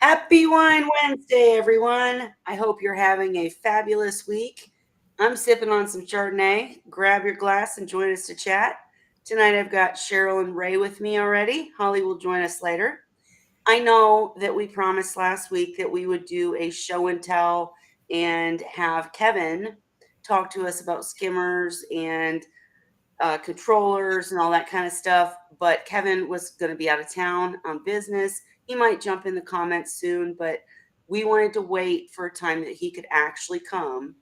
Happy Wine Wednesday, everyone. I hope you're having a fabulous week. I'm sipping on some Chardonnay. Grab your glass and join us to chat. Tonight I've got Cheryl and Ray with me already. Holly will join us later. I know that we promised last week that we would do a show and tell and have Kevin talk to us about skimmers and controllers and all that kind of stuff. But Kevin was going to be out of town on business. He might jump in the comments soon, but we wanted to wait for a time that he could actually come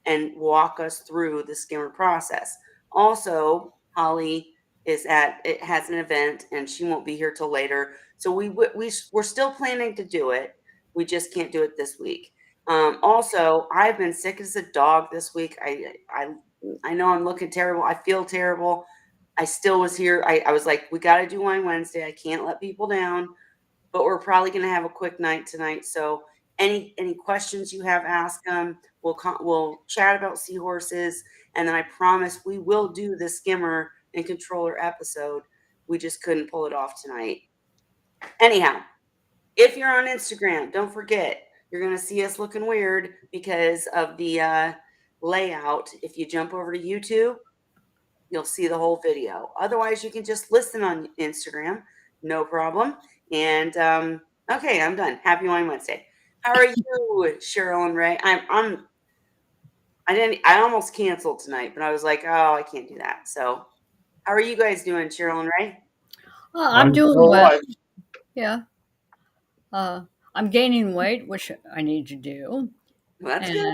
and walk us through the skimmer process. Also, Holly it has an event and she won't be here till later. So we're still planning to do it. We just can't do it this week. Also, I've been sick as a dog this week. I know I'm looking terrible. I feel terrible. I still was here. I was like, we got to do Wine Wednesday. I can't let people down, but we're probably going to have a quick night tonight. So any questions you have, ask them. We'll chat about seahorses, and then I promise we will do the skimmer and controller episode. We just couldn't pull it off tonight. Anyhow, if you're on Instagram, don't forget you're going to see us looking weird because of the layout. If you jump over to YouTube, you'll see the whole video. Otherwise, you can just listen on Instagram, no problem. And okay, I'm done. Happy Wine Wednesday. How are you, Cheryl and Ray? I almost canceled tonight, but I was like, oh, I can't do that. So, how are you guys doing, Cheryl and Ray? I'm I'm doing still well. alive. Yeah. I'm gaining weight, which I need to do. Well, that's good.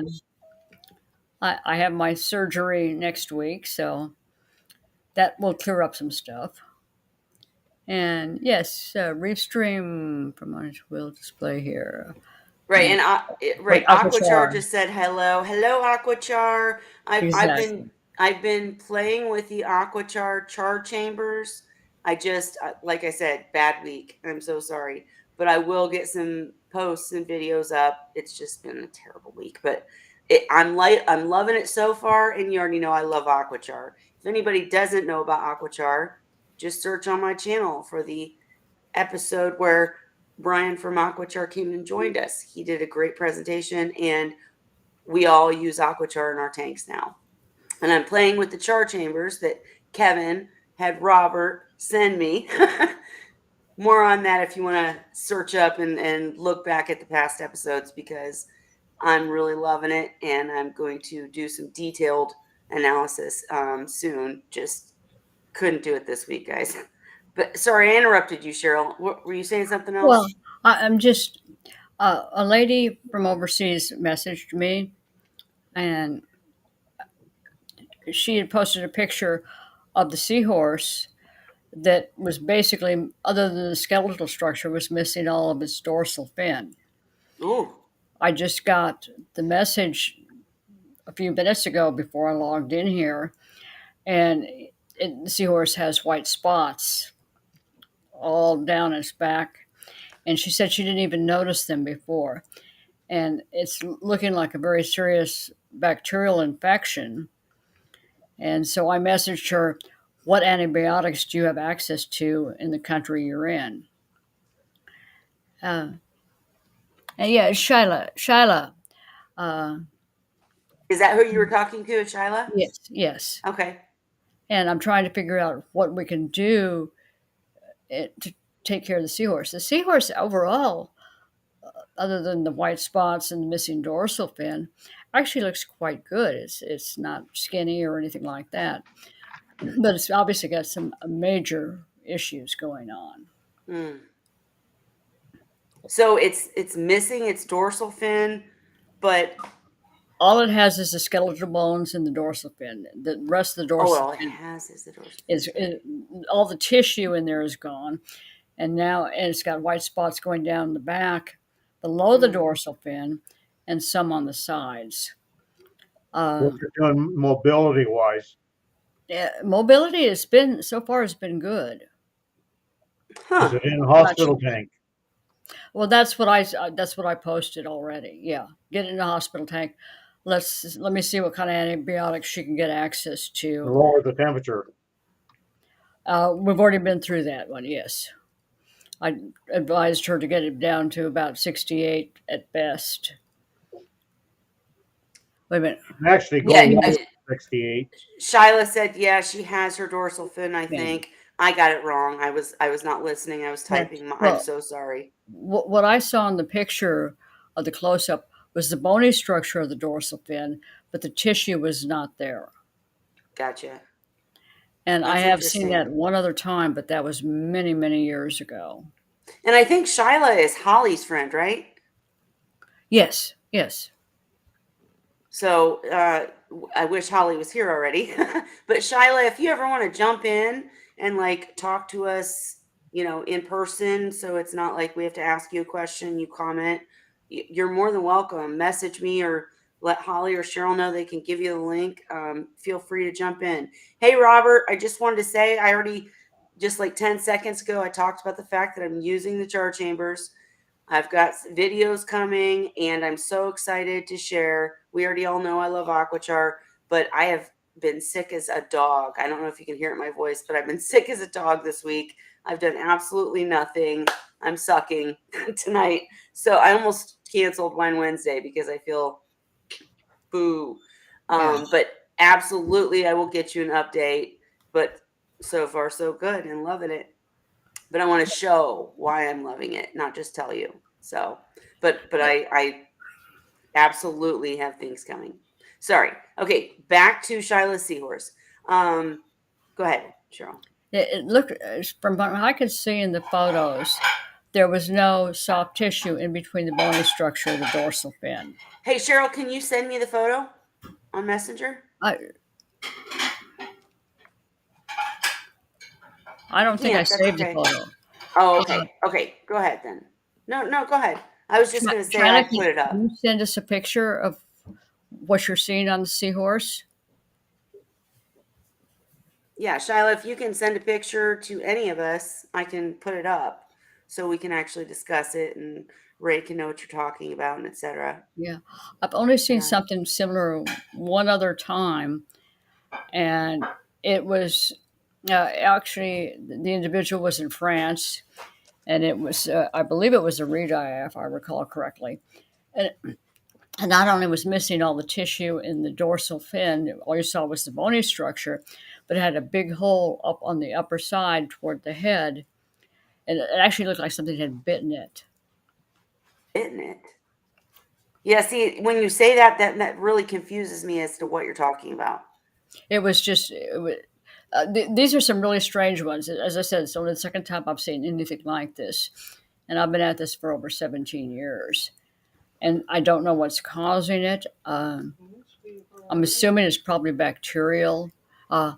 And I have my surgery next week, so that will clear up some stuff. And yes, Restream from my wheel display here. Right, And and wait, right, Aquachar Aquachar. just said hello. Hello, Aquachar. I've been Exactly. playing with the Aquachar char chambers. I just like I said, bad week. I'm so sorry, but I will get some posts and videos up. It's just been a terrible week, but I'm loving it so far. And you already know I love Aquachar. If anybody doesn't know about Aquachar, just search on my channel for the episode where Brian from Aquachar came and joined us. He did a great presentation, and we all use Aquachar in our tanks now. And I'm playing with the char chambers that Kevin had Robert send me. More on that if you want to search up and look back at the past episodes because I'm really loving it and I'm going to do some detailed analysis soon. Just couldn't do it this week, guys. But sorry, I interrupted you, Cheryl. Were you saying something Well, else? I'm just a lady from overseas messaged me, and she had posted a picture of the seahorse that was basically, other than the skeletal structure, was missing all of its dorsal fin. Ooh. I just got the message a few minutes ago before I logged in here, and the seahorse has white spots all down its back. And she said she didn't even notice them before. And it's looking like a very serious bacterial infection. And so I messaged her, what antibiotics do you have access to in the country you're in? Uh, and yeah, Shyla. Uh, Is that who you were talking to, Shyla? yes, yes. Okay. And I'm trying to figure out what we can do to take care of the seahorse. The seahorse overall, other than the white spots and the missing dorsal fin, actually looks quite good. It's not skinny or anything like that, but it's obviously got some major issues going on. Hmm. So it's missing its dorsal fin, but All it has is the skeletal bones and the dorsal fin. The rest of the oh dorsal well, it fin has is the dorsal fin. is, all the tissue in there is gone, and it's got white spots going down the back, below the Hmm. dorsal fin, and some on the sides. What Uh, you're doing mobility wise. Mobility has been good. Is Huh. it in a Not hospital tank? Well, that's what I posted already. Yeah, get in the hospital tank. Let me see what kind of antibiotics she can get access To to. lower the temperature. We've already been through that one. Yes, I advised her to get it down to about 68 at best. Wait a minute. Actually go Yeah, low at 68. Shyla said, yeah, she has her dorsal fin, I Yeah. think. I got it wrong. I was not listening. I was Yeah. typing. I'm Well, so sorry. what I saw in the picture of the close up was the bony structure of the dorsal fin, but the tissue was not there. Gotcha. And I That's have seen that interesting. one other time, but that was many, many years ago. And I think Shyla is Holly's friend, right? Yes, yes. So I wish Holly was here already. But Shyla, if you ever want to jump in and like talk to us, in person, so it's not like we have to ask you a question, you comment, you're more than welcome. Message me or let Holly or Cheryl know they can give you the link. Feel free to jump in. Hey, Robert, I just wanted to say I already, just like 10 seconds ago, I talked about the fact that I'm using the jar chambers. I've got videos coming and I'm so excited to share. We already all know I love Aquachar, but I have been sick as a dog. I don't know if you can hear it in my voice, but I've been sick as a dog this week. I've done absolutely nothing. I'm sucking tonight. So I almost canceled Wine Wednesday because I feel boo. Yeah. But absolutely, I will get you an update. But so far, so good and loving it. But I want to show why I'm loving it, not just tell you. So, but I absolutely have things coming. Sorry. Okay, back to Shyla's Seahorse. Go ahead, Cheryl. It looked, from what I could see in the photos, there was no soft tissue in between the bony structure of the dorsal fin. Hey, Cheryl, can you send me the photo on Messenger? I If you don't think I can't, that's saved the okay. photo. Oh, Uh, okay. Okay, go ahead then. No, go ahead. I was just going to say I China, put it can up. you send us a picture of what you're seeing on the seahorse? Yeah, Shyla, if you can send a picture to any of us, I can put it up so we can actually discuss it and Ray can know what you're talking about and etc. Yeah, I've only seen Yeah. something similar one other time, and it was actually the individual was in France, and it was I believe it was a reed-eye, if I recall correctly, and not only was missing all the tissue in the dorsal fin, all you saw was the bony structure, but it had a big hole up on the upper side toward the head, and it actually looked like something had bitten it. Isn't it? Yeah, see, when you say that, that really confuses me as to what you're talking about. It was just, these are some really strange ones. As I said, it's only the second time I've seen anything like this. And I've been at this for over 17 years. And I don't know what's causing it. I'm assuming it's probably bacterial. Uh,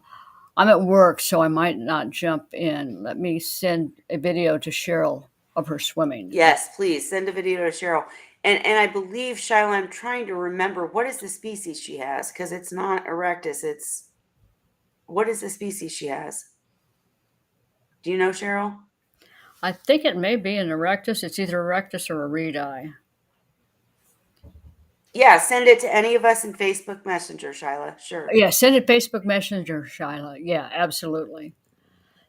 I'm at work, so I might not jump in. Let me send a video to Cheryl of her swimming. Yes, please send a video to Cheryl. And I believe, Shyla, I'm trying to remember what is the species she has, because it's not erectus. It's what is the species she has? Do you know, Cheryl? I think it may be an erectus. It's either erectus or a reed-eye. Yeah, send it to any of us in Facebook Messenger, Shyla. Sure. Yeah, send it Facebook Messenger, Shyla. Yeah, absolutely.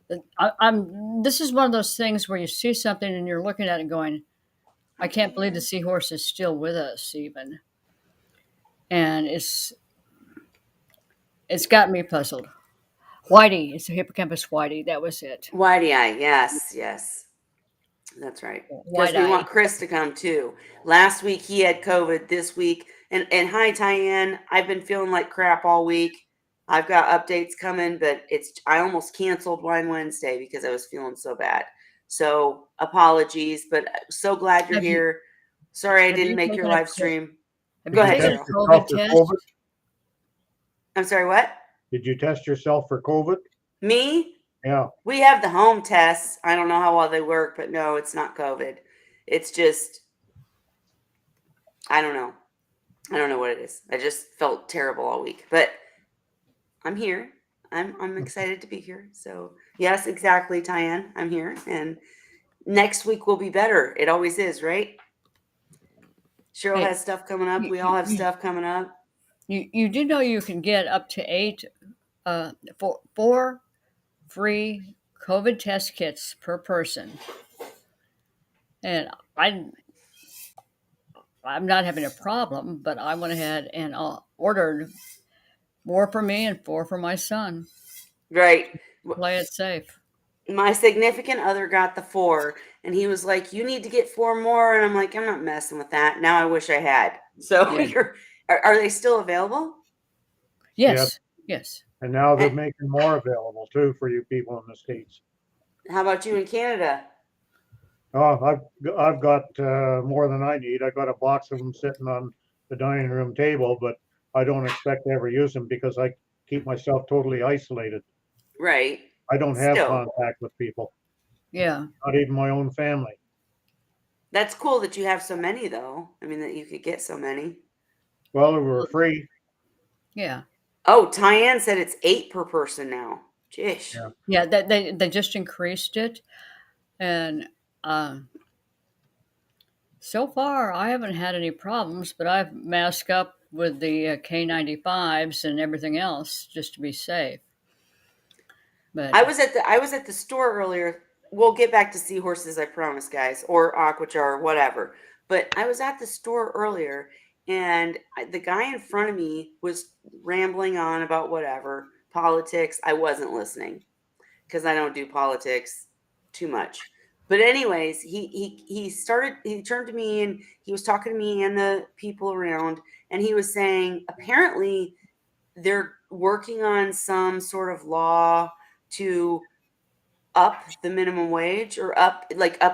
This is one of those things where you see something and you're looking at it going, I can't believe the seahorse is still with us, even. And it's got me puzzled. Whitey, it's a hippocampus whitey. That was it. Whitey eye. Yes, yes. That's right. Because White we eye. want Chris to come too. Last week he had COVID. This week, and hi Tyann. I've been feeling like crap all week. I've got updates coming, but I almost canceled Wine Wednesday because I was feeling so bad. So apologies, but so glad you're Have you here. Sorry I have didn't you make your taken a live stream. have Go you Did you ahead, taken test a Cheryl. yourself COVID for COVID? test? I'm sorry, what? Did you test yourself for COVID? Me? Yeah. We have the home tests. I don't know how well they work, but no, it's not COVID. It's just I don't know. I don't know what it is. I just felt terrible all week, but I'm here. I'm excited to be here. So yes, exactly, Tyann. I'm here, and next week will be better. It always is, right? Cheryl Hey, has stuff coming up. you, We all you, have you, stuff coming up. you do know you can get up to four free COVID test kits per person. And I'm not having a problem, but I went ahead and ordered 4 for me and 4 for my son. Right. Play it safe. My significant other got the 4, and he was like, "You need to get 4 more," and I'm like, "I'm not messing with that. Now I wish I had." So Yeah. are they still available? Yes. Yes. And now they're And making more available too for you people in the States. how about you in Canada? Oh, I've got more than I need. I got a box of them sitting on the dining room table, but I don't expect to ever use them because I keep myself totally isolated. Right. I don't have Still, contact with people, Yeah. not even my own family. that's cool that you have so many, though. I mean, that you could get so many. Well, they were free. Yeah. Oh, Tyann said it's 8 per person now. Jish. Yeah. Yeah. They just increased it. And um, so far, I haven't had any problems, but I've masked up with the K95s and everything else just to be safe. But I was at the store earlier. We'll get back to seahorses, I promise, guys, or aquajar or whatever. But I was at the store earlier, and the guy in front of me was rambling on about whatever politics. I wasn't listening because I don't do politics too much. But anyways, he turned to me and he was talking to me and the people around, and he was saying apparently they're working on some sort of law to up the minimum wage or up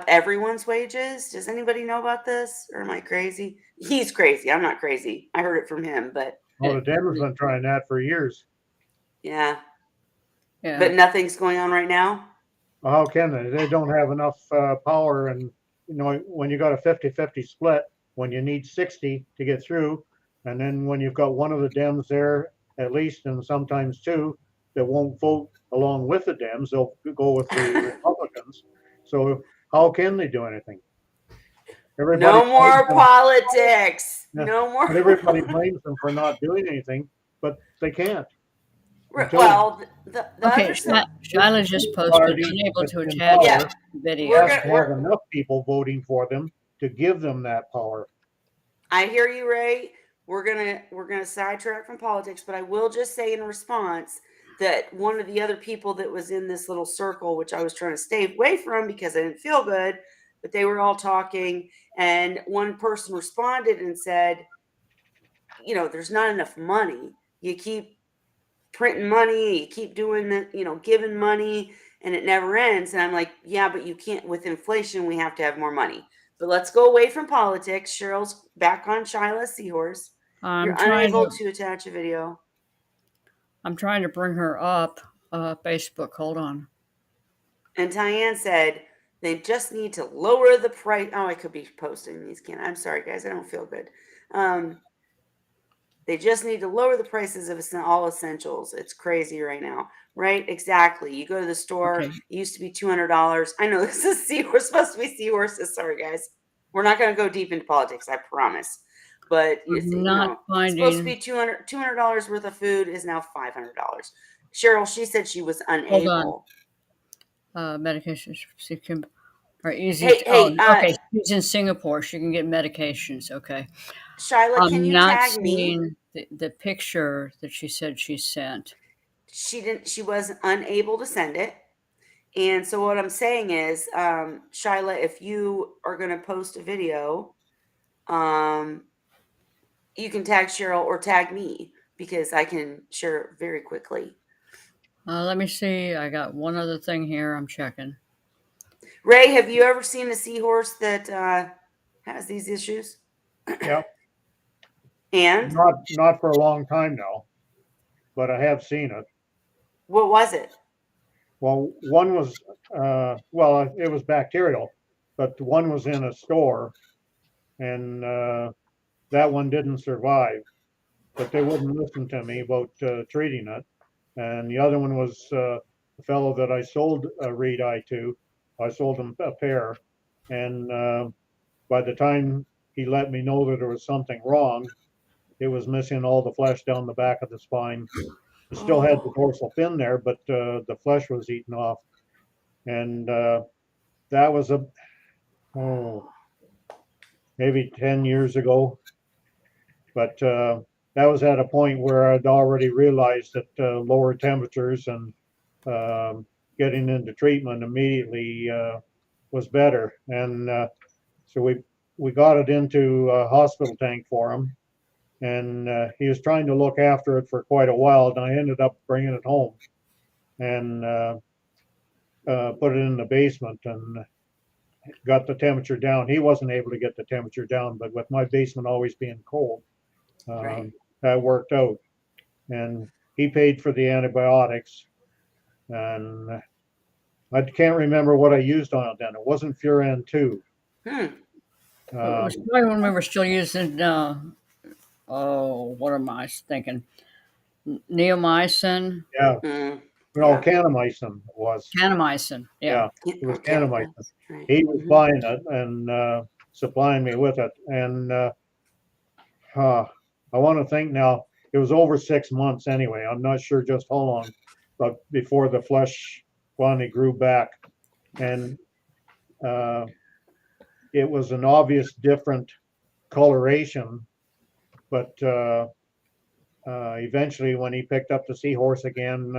everyone's wages. Does anybody know about this? Or am I crazy? He's crazy. I'm not crazy. I heard it from him, but Well, the Dems been trying that for years. yeah. yeah. But nothing's going on right now. Well, how can they? They don't have enough power. And, when you got a 50-50 split, when you need 60 to get through, and then when you've got one of the Dems there, at least, and sometimes two, that won't vote along with the Dems, they'll go with the Republicans. So how can they do anything? Everybody No blames more them. politics. Yeah, No more. but everybody blames them for not doing anything, but they can't until Well, the Okay. other side. Shyla just the posted party unable that's to in attach Yeah, power video. we're has gonna. to have enough people voting for them to give them that power. I hear you, Ray. We're gonna sidetrack from politics, but I will just say in response that one of the other people that was in this little circle, which I was trying to stay away from because I didn't feel good, but they were all talking, and one person responded and said, there's not enough money. You keep printing money, you keep doing the, giving money, and it never ends. And I'm like, yeah, but you can't, with inflation, we have to have more money. But let's go away from politics. Cheryl's back on Shyla Seahorse. You're I'm trying unable to to attach a video. I'm trying to bring her up. Facebook. Hold on. And Tyann said they just need to lower the price. Oh, I could be posting these, can I'm sorry, guys. I don't feel good. They just need to lower the prices of all essentials. It's crazy right now, right? Exactly. You go to the store, Okay. it used to be $200. I know this is Seahorse, supposed to be Seahorses. Sorry, guys. We're not going to go deep into politics, I promise. But it's, I'm not it's supposed to finding. be $200 worth of food is now $500. Cheryl, she said she was Hold on. unable. Medications are easy. Hey, hey, Okay. She's in Singapore. She can get medications. Okay. Shyla, can I'm you not tag me? seeing the picture that she said she sent. She was unable to send it. And so what I'm saying is, Shyla, if you are going to post a video, you can tag Cheryl or tag me because I can share it very quickly. Let me see. I got one other thing here. I'm checking. Ray, have you ever seen a seahorse that has these issues? Yeah, And not for a long time now, but I have seen it. what was it? Well, one was it was bacterial, but one was in a store, and that one didn't survive. But they wouldn't listen to me about treating it. And the other one was the fellow that I sold a reed eye to. I sold him a pair, and by the time he let me know that there was something wrong, it was missing all the flesh down the back of the spine. It still had the Oh, dorsal fin there, but the flesh was eaten off, and that was maybe 10 years ago. But that was at a point where I'd already realized that lower temperatures and getting into treatment immediately was better. And so we got it into a hospital tank for him. And he was trying to look after it for quite a while. And I ended up bringing it home and put it in the basement and got the temperature down. He wasn't able to get the temperature down, but with my basement always being cold, Right. that worked out. And he paid for the antibiotics. And I can't remember what I used on it then. It wasn't Furan 2. Hmm. It was probably when we were still using, what am I thinking? Neomycin, Yeah. Mm. No, Yeah. Kanamycin it was. kanamycin. Yeah. Yeah, it was Okay. Kanamycin. That's right. He was Mhm. buying it and supplying me with it. And I want to think now, it was over 6 months anyway. I'm not sure just how long, but before the flesh finally grew back. And uh, it was an obvious different coloration, but eventually when he picked up the Seahorse again,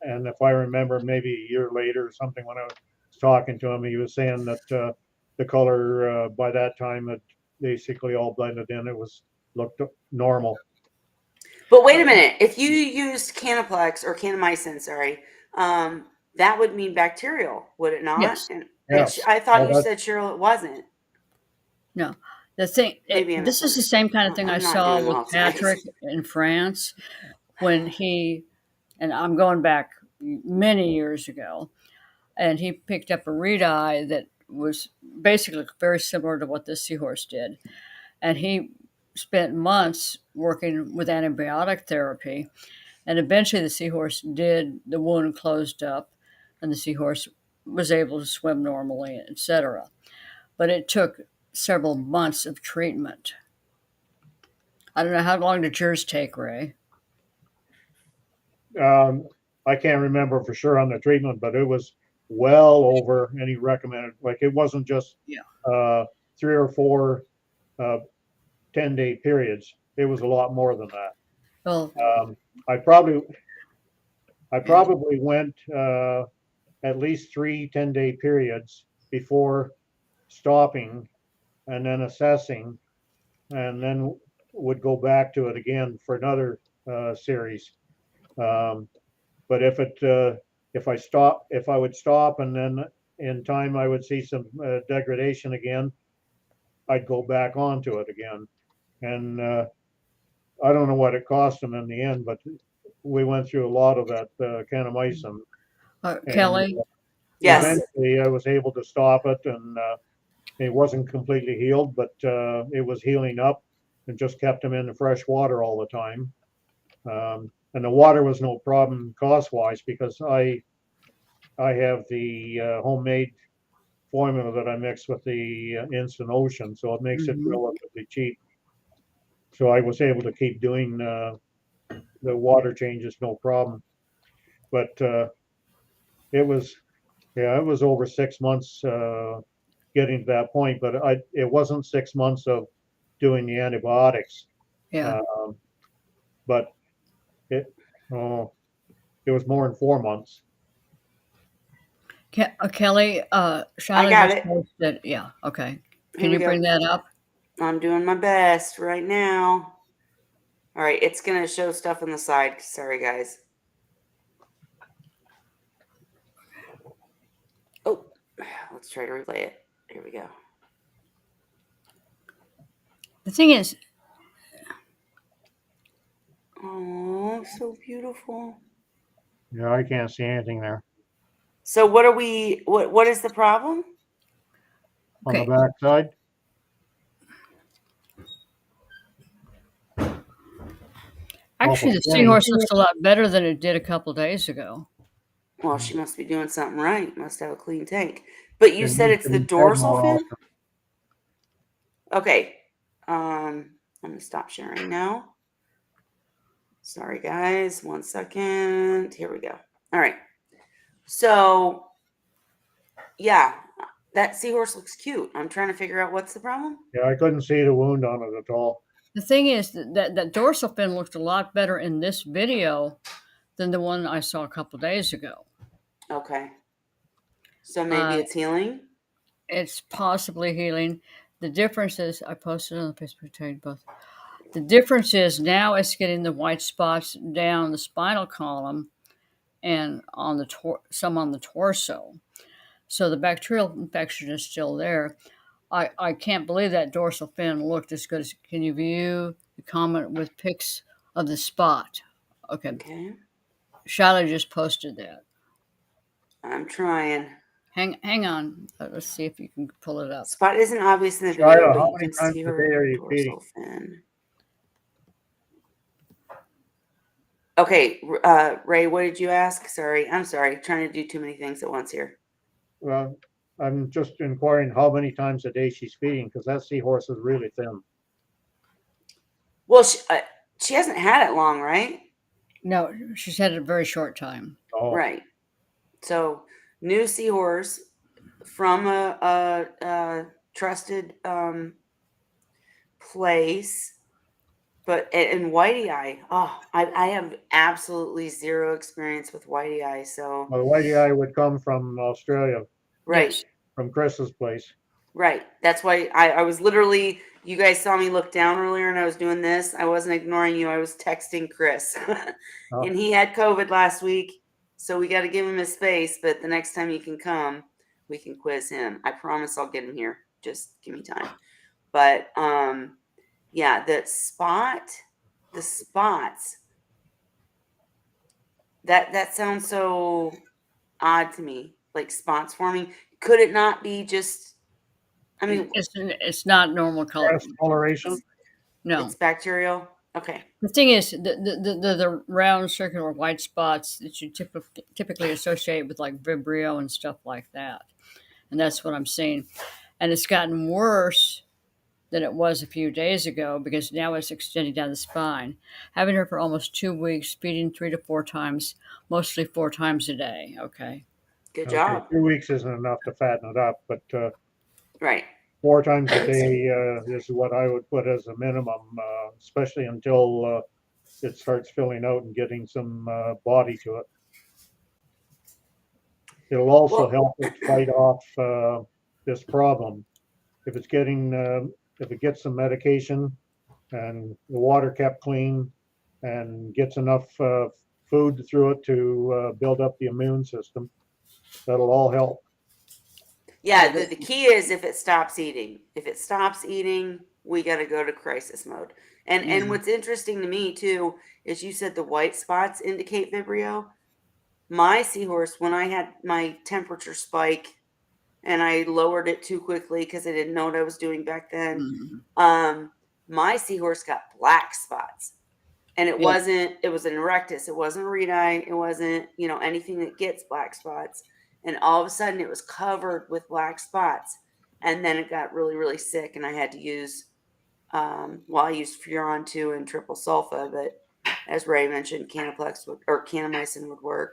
and if I remember maybe a year later or something when I was talking to him, he was saying that the color by that time had basically all blended in. It was looked normal. But wait a minute. If you used Canaplex or Kanamycin, sorry, that would mean bacterial, would it not? Yes. And Yes. I thought Well, you that, said, Cheryl, it wasn't. No. The thing, Maybe I this is the misunderstood. same kind of thing I I'm not saw doing with well tonight. Patrick in France when he, and I'm going back many years ago, and he picked up a reed eye that was basically very similar to what this seahorse did. And he spent months working with antibiotic therapy. And eventually the seahorse did, the wound closed up, and the seahorse was able to swim normally, etc. But it took several months of treatment. I don't know, how long did yours take, Ray? I can't remember for sure on the treatment, but it was well over any recommended. Like it wasn't just Yeah. 3 or 4 uh, 10-day periods. It was a lot more than that. Well, Um, I probably I yeah. probably went at least 3 10-day periods before stopping and then assessing, and then would go back to it again for another series. Um, but if I would stop and then in time I would see some degradation again, I'd go back onto it again. And I don't know what it cost them in the end, but we went through a lot of that kanamycin, and Kelly? Yes. eventually I was able to stop it, and it wasn't completely healed, but it was healing up, and just kept them in the fresh water all the time. And the water was no problem cost wise because I have the homemade formula that I mix with the instant ocean, so it makes it Mm-hmm. relatively cheap. So I was able to keep doing the water changes no problem. But it was, yeah, it was over 6 months getting to that point. But it wasn't 6 months of doing the antibiotics, Yeah. um, but it oh, it was more than 4 months. Kelly, I Shauna got just it. posted. Yeah. Okay. Here Can we you go. bring that up? I'm doing my best right now. All right. It's going to show stuff on the side. Sorry, guys. Oh, let's try to relay it. Here we go. The thing is, Oh, so beautiful. Yeah, I can't see anything there So what are we, what is the problem? on the okay, back side. actually, Awful the skinny. seahorse looks a lot better than it did a couple days ago. Well, she must be doing something right. Must have a clean tank. But you It said needs it's to the be fed dorsal more fin? often. Okay. I'm gonna stop sharing now. Sorry, guys. 1 second. Here we go. All right. So, yeah. That seahorse looks cute. I'm trying to figure out what's the problem. Yeah, I couldn't see the wound on it at all. The thing is that dorsal fin looked a lot better in this video than the one I saw a couple days ago. Okay. So maybe it's healing. It's possibly healing. The difference is, I posted on the Facebook page both. The difference is now it's getting the white spots down the spinal column and on the some on the torso. So the bacterial infection is still there. I can't believe that dorsal fin looked as good as. Can you view the comment with pics of the spot? Okay. Okay. Shiloh just posted that. I'm trying. Hang on. Let's see if you can pull it up. Spot isn't obvious in the Shiloh, video, but how you many can times see a her day are you feeding? dorsal fin. Okay, Ray, what did you ask? Sorry, I'm sorry. Trying to do too many things at once here. Well, I'm just inquiring how many times a day she's feeding, because that seahorse is really thin. Well, she hasn't had it long, right? No, she's had it a very short time. Oh, Right. So, new seahorse from a trusted place. But in Whitey Eye, I have absolutely zero experience with Whitey Eye. So, well, the whitey eye would come from Australia, right, Yes. from Chris's place. right. That's why I was literally, you guys saw me look down earlier and I was doing this. I wasn't ignoring you. I was texting Chris. Oh. And he had COVID last week. So we got to give him his space. But the next time he can come, we can quiz him. I promise I'll get him here. Just give me time. But yeah, the spots, that sounds so odd to me. Like spots forming. Could it not be just, I mean, It's not normal color. Coloration. No. it's bacterial? Okay. The thing is, the round circular white spots that you typically associate with like Vibrio and stuff like that. And that's what I'm seeing. And it's gotten worse than it was a few days ago because now it's extending down the spine. Having her for almost 2 weeks, feeding 3 to 4 times, mostly 4 times a day. Okay. Good Okay, job. 2 weeks isn't enough to fatten it up, but Right. 4 times a day is what I would put as a minimum, especially until it starts filling out and getting some body to it. It'll also help it fight off this problem. If it's getting, if it gets some medication and the water kept clean and gets enough food through it to build up the immune system, that'll all help. Yeah, the key is if it stops eating. If it stops eating, we got to go to crisis mode. And what's interesting to me too is you said the white spots indicate Vibrio. My seahorse, when I had my temperature spike and I lowered it too quickly because I didn't know what I was doing back then, my seahorse got black spots. And it was an erectus. It wasn't a reedi. It wasn't, anything that gets black spots. And all of a sudden it was covered with black spots. And then it got really, really sick. And I had to use, I used Furon 2 and triple sulfa. But as Ray mentioned, Canaplex or Kanamycin would work.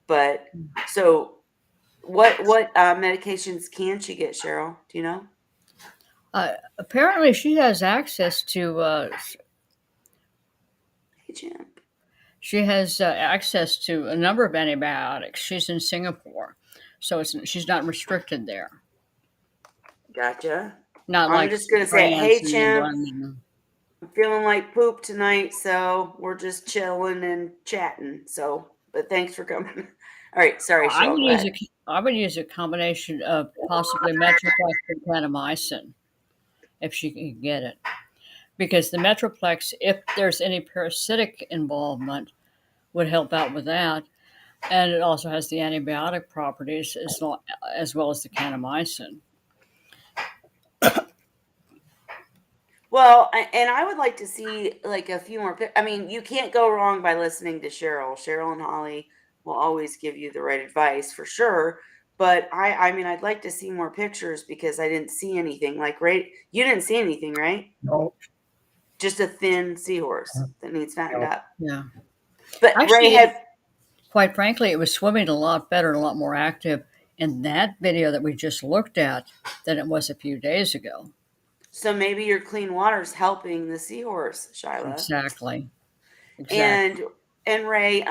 But so what medications can she get, Cheryl? Do you know? Apparently she has access to Hey, Jim. she has access to a number of antibiotics. She's in Singapore, so she's not restricted there. Gotcha. Not I'm like just gonna say, hey, Chimp, England. I'm feeling like poop tonight, so we're just chilling and chatting. So, but thanks for coming. All right, sorry, I Cheryl. would use a combination of possibly Metroplex and Kanamycin if she can get it, because the Metroplex, if there's any parasitic involvement, would help out with that, and it also has the antibiotic properties as well as the Kanamycin. Well, and I would like to see like a few more. I mean, you can't go wrong by listening to Cheryl. Cheryl and Holly will always give you the right advice for sure. But I mean, I'd like to see more pictures because I didn't see anything. Like, right? You didn't see anything, right? No. Just a thin seahorse that needs fattened up. Yeah. But actually, Ray quite frankly, it was swimming a lot better, a lot more active in that video that we just looked at than it was a few days ago. So maybe your clean water is helping the seahorse, Shyla. Exactly. And Ray,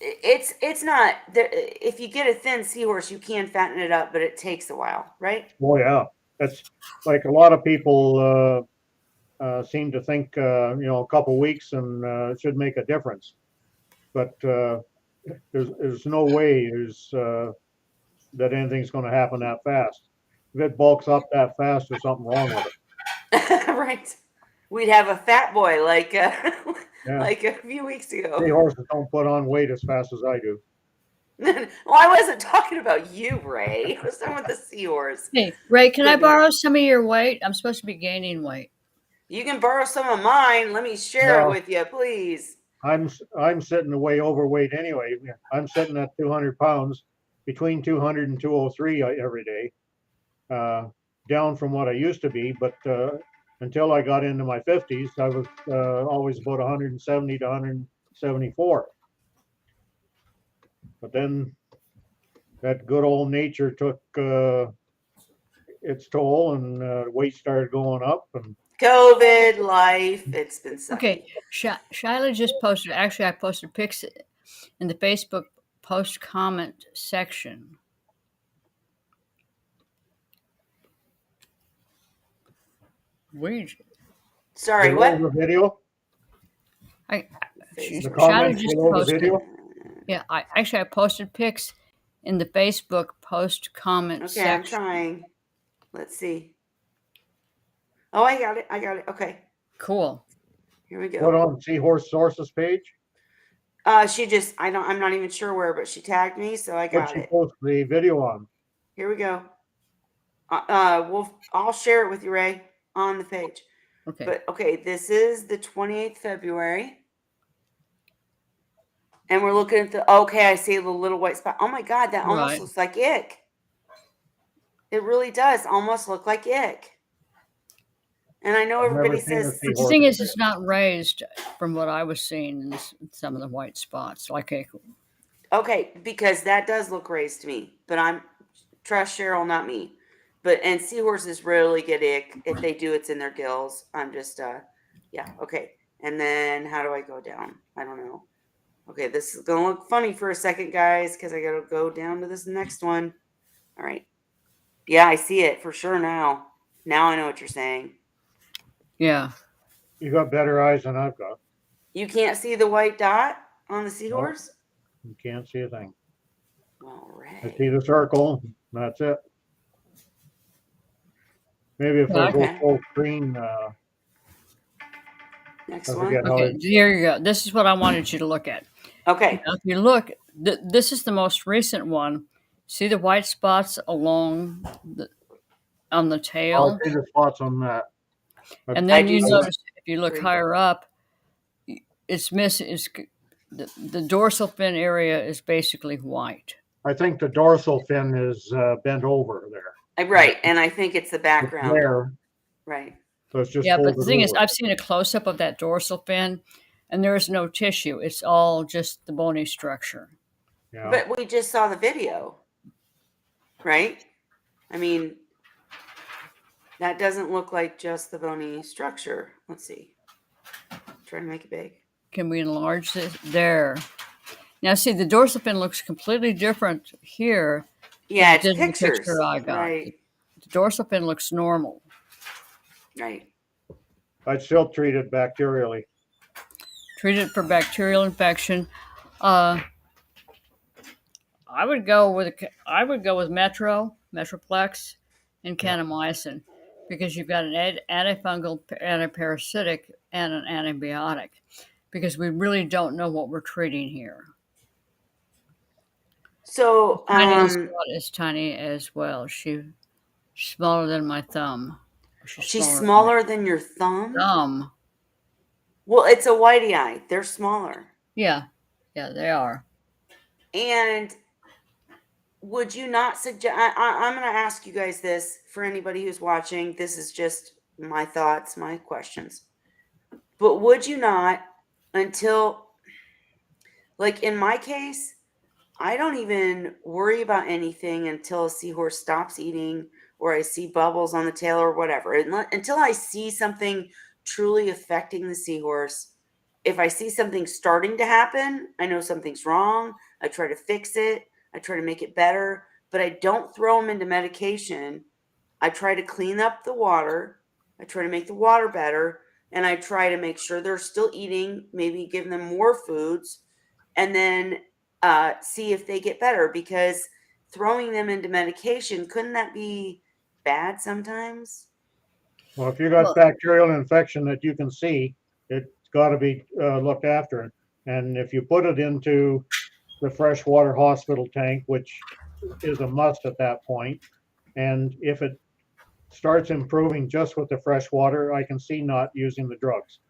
it's not if you get a thin seahorse, you can fatten it up, but it takes a while, right? Oh yeah, that's like a lot of people seem to think a couple weeks and it should make a difference, but there's no way that anything's going to happen that fast. If it bulks up that fast, there's something wrong with it. Right. We'd have a fat boy like Yeah, like a few weeks ago. seahorses don't put on weight as fast as I do. Well, I wasn't talking about you, Ray. I was talking about the seahorse. Hey, Ray, can I borrow some of your weight? I'm supposed to be gaining weight. You can borrow some of mine. Let me share it No. with you, please. I'm sitting way overweight anyway. I'm sitting at 200 pounds, between 200 and 203 every day, down from what I used to be. But until I got into my 50s, I was always about 170 to 174. But then that good old nature took its toll, and weight started going up. And COVID life, it's been sucky. Okay, Shyla just posted. Actually, I posted pics in the Facebook post comment section. Sorry, what? The video? The The Shyla comments just below the posted. video? Yeah, I posted pics in the Facebook post comment Okay, section. I'm trying. Let's see. Oh, I got it. Okay. Cool. Here we go. Put on Seahorse Sources page. She just I'm not even sure where, but she tagged me, so I got What'd she it. post the video on? Here we go. I'll share it with you, Ray, on the page. Okay. But okay, this is the 28th February. And we're looking at I see the little white spot. Oh my God, that almost looks like ick. It really does almost look like ick. And I know everybody says. But the thing is, it's not raised from what I was seeing in some of the white spots. Okay, because that does look raised to me. But trust Cheryl, not me. And seahorses rarely get ick. If they do, it's in their gills. I'm just okay. And then how do I go down? I don't know. Okay, this is gonna look funny for a second, guys, because I gotta go down to this next one. All right. Yeah, I see it for sure now. Now I know what you're saying. Yeah. You got better eyes than I've got. You can't see the white dot on the seahorse? No, you can't see a thing. All right. I see the circle. That's it. Maybe if I go full screen. Next one. Okay, here you go. This is what I wanted you to look at. Okay. Now, if you look, this is the most recent one. See the white spots on the tail? I see the spots on that. And then you notice if you look higher up, it's missing. The dorsal fin area is basically white. I think the dorsal fin is bent over there. Right, and I think it's the background. There. Right. So it's just but the thing is, I've seen a close up of that dorsal fin, and there is no tissue. It's all just the bony structure. Yeah. But we just saw the video, right? I mean, that doesn't look like just the bony structure. Let's see. Try to make it big. Can we enlarge this? There. Now, see, the dorsal fin looks completely different here. Yeah, it's pictures. Picture I got. Right. The dorsal fin looks normal. Right. I'd still treat it bacterially. Treat it for bacterial infection. I would go with Metroplex, and kanamycin, because you've got an antifungal, antiparasitic, and an antibiotic. Because we really don't know what we're treating here. So Tiny is tiny as well. She's smaller than my thumb. She's smaller than your thumb? Thumb. Well, it's a whitey eye. They're smaller. Yeah, they are. And would you not suggest? I'm going to ask you guys this for anybody who's watching. This is just my thoughts, my questions. But would you not, until, like in my case, I don't even worry about anything until a seahorse stops eating or I see bubbles on the tail or whatever. Until I see something truly affecting the seahorse, if I see something starting to happen, I know something's wrong. I try to fix it, I try to make it better, but I don't throw them into medication. I try to clean up the water, I try to make the water better, and I try to make sure they're still eating, maybe give them more foods, and then see if they get better. Because throwing them into medication, couldn't that be bad sometimes? Well, if you got Well, bacterial infection that you can see, it's got to be looked after. And if you put it into the freshwater hospital tank, which is a must at that point, and if it starts improving just with the fresh water, I can see not using the drugs.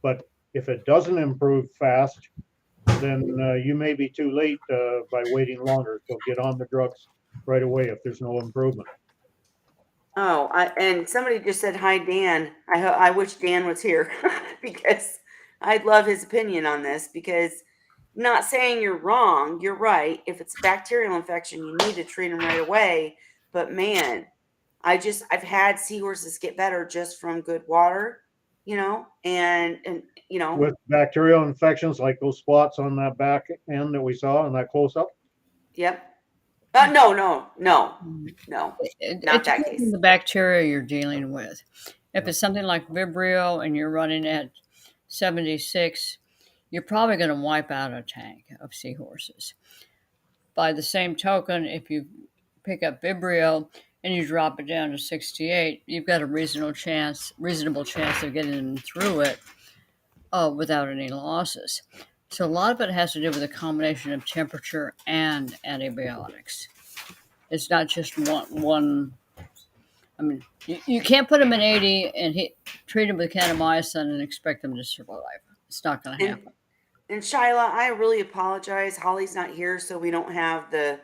But if it doesn't improve fast, then you may be too late by waiting longer. So get on the drugs right away if there's no improvement. Oh, and somebody just said hi, Dan. I wish Dan was here because I'd love his opinion on this. Because not saying you're wrong, you're right. If it's a bacterial infection, you need to treat them right away. But man, I've had seahorses get better just from good water, and With bacterial infections like those spots on that back end that we saw in that close up. yep. No, no, no, no, it not that depends on case. the bacteria you're dealing with. If Yeah. it's something like Vibrio and you're running at 76, you're probably going to wipe out a tank of seahorses. By the same token, if you pick up Vibrio and you drop it down to 68, you've got a reasonable chance of getting them through it without any losses. So a lot of it has to do with a combination of temperature and antibiotics. It's not just one. I mean, you can't put them in 80 and treat them with kanamycin and expect them to survive. It's not going to And happen. And Shyla, I really apologize. Holly's not here, so we don't have the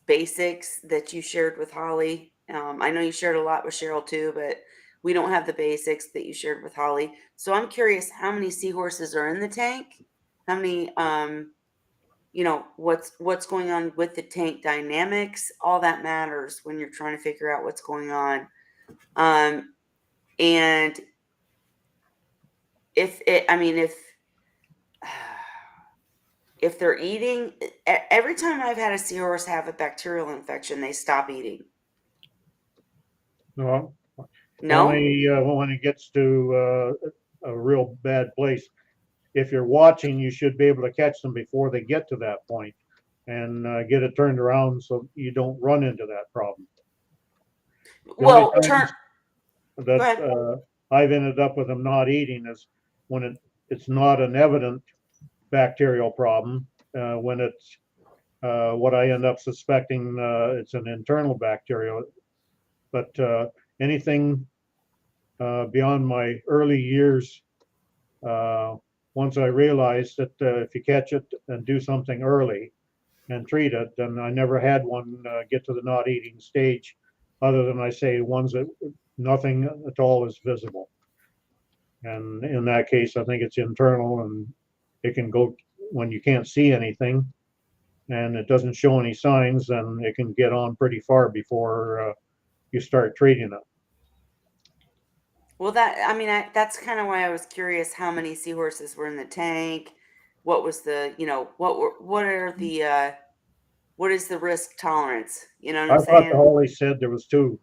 basics that you shared with Holly. I know you shared a lot with Cheryl too, but we don't have the basics that you shared with Holly. So I'm curious how many seahorses are in the tank? How many what's going on with the tank dynamics? All that matters when you're trying to figure out what's going on. And if it I mean if they're eating, every time I've had a seahorse have a bacterial infection, they stop eating. No, No? only when it gets to a real bad place. If you're watching, you should be able to catch them before they get to that point and get it turned around so you don't run into that problem. The only Well, times go that ahead. I've ended up with them not eating is when it's not an evident bacterial problem. When it's what I end up suspecting, it's an internal bacteria. But anything beyond my early years, uh, once I realized that if you catch it and do something early and treat it, then I never had one get to the not eating stage, other than I say ones that nothing at all is visible. And in that case, I think it's internal, and it can go when you can't see anything and it doesn't show any signs, then it can get on pretty far before you start treating it. Well, that's kind of why I was curious how many seahorses were in the tank. What was what is the risk tolerance? You know what I'm I thought the saying? Holly said there was two.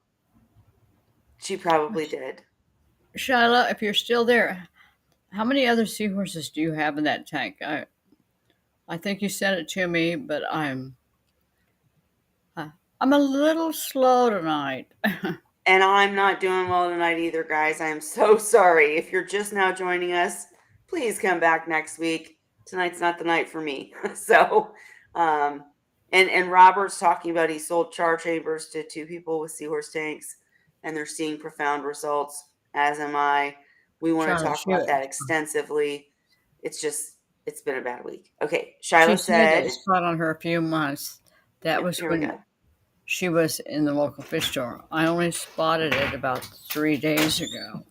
She probably did. Shyla, if you're still there, how many other seahorses do you have in that tank? I think you sent it to me, but I'm a little slow tonight. And I'm not doing well tonight either, guys. I am so sorry. If you're just now joining us, please come back next week. Tonight's not the night for me. So, um, and Robert's talking about he sold char chambers to two people with seahorse tanks, and they're seeing profound results. As am I. We want to Shyla, talk about that extensively. It's been a bad week. Okay, she Shyla said that said, spot on her a few months. That was here we go. when she was in the local fish store. I only spotted it about 3 days ago.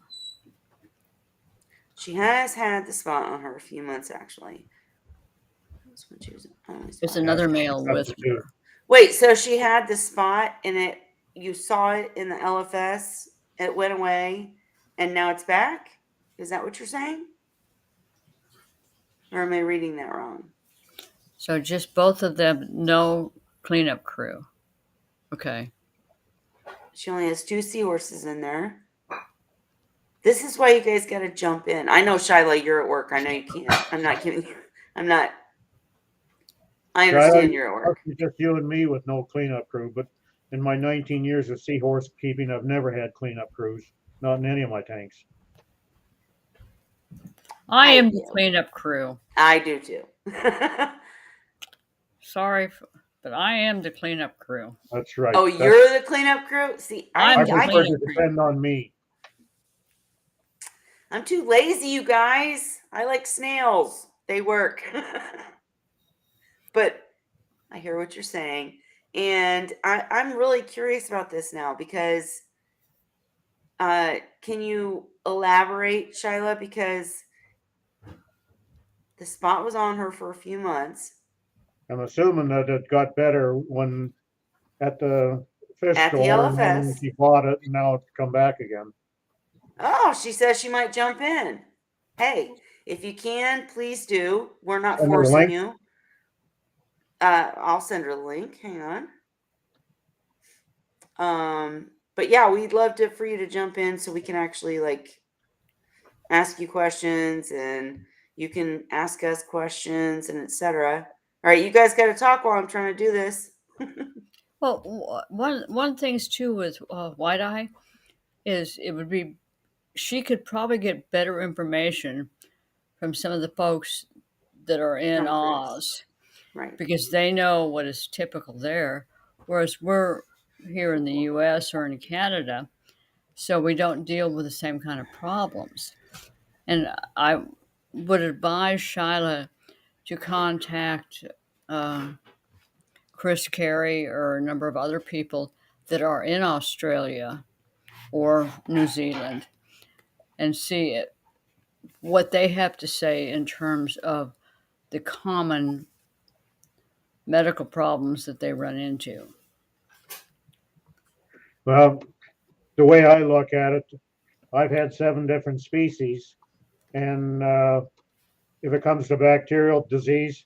She has had the spot on her a few months actually. It's another male That's with the two. her. Wait, so she had the spot and you saw it in the LFS, it went away, and now it's back? Is that what you're saying? Or am I reading that wrong? So just both of them, no cleanup crew. Okay. She only has 2 seahorses in there. This is why you guys got to jump in. I know, Shyla, you're at work. I know you can't. I'm not kidding you. I'm not. I understand you're at work. It's just you and me with no cleanup crew, but in my 19 years of seahorse keeping, I've never had cleanup crews, not in any of my tanks. I am the cleanup crew. I do too. Sorry, but I am the cleanup crew. That's right. Oh, you're the cleanup crew? See, I I'm the prefer to cleanup crew. depend on me. I'm too lazy, you guys. I like snails. They work. But I hear what you're saying. And I'm really curious about this now because can you elaborate, Shyla? Because the spot was on her for a few months. I'm assuming that it got better when at the fish At the store, and then LFS. she bought it, and now it's come back again. Oh, she says she might jump in. Hey, if you can, please do. We're not Send her a forcing link? you. I'll send her the link. Hang on. But yeah, we'd love for you to jump in so we can actually like ask you questions and you can ask us questions and etc. All right, you guys got to talk while I'm trying to do this. Well, one things too with White Eye is it would be she could probably get better information from some of the folks that are in From Chris. Oz, Right. because they know what is typical there, whereas we're here in the U.S. or in Canada, so we don't deal with the same kind of problems. And I would advise Shyla to contact Chris Carey or a number of other people that are in Australia or New Zealand and see what they have to say in terms of the common medical problems that they run into. Well, the way I look at it, I've had 7 different species, and if it comes to bacterial disease,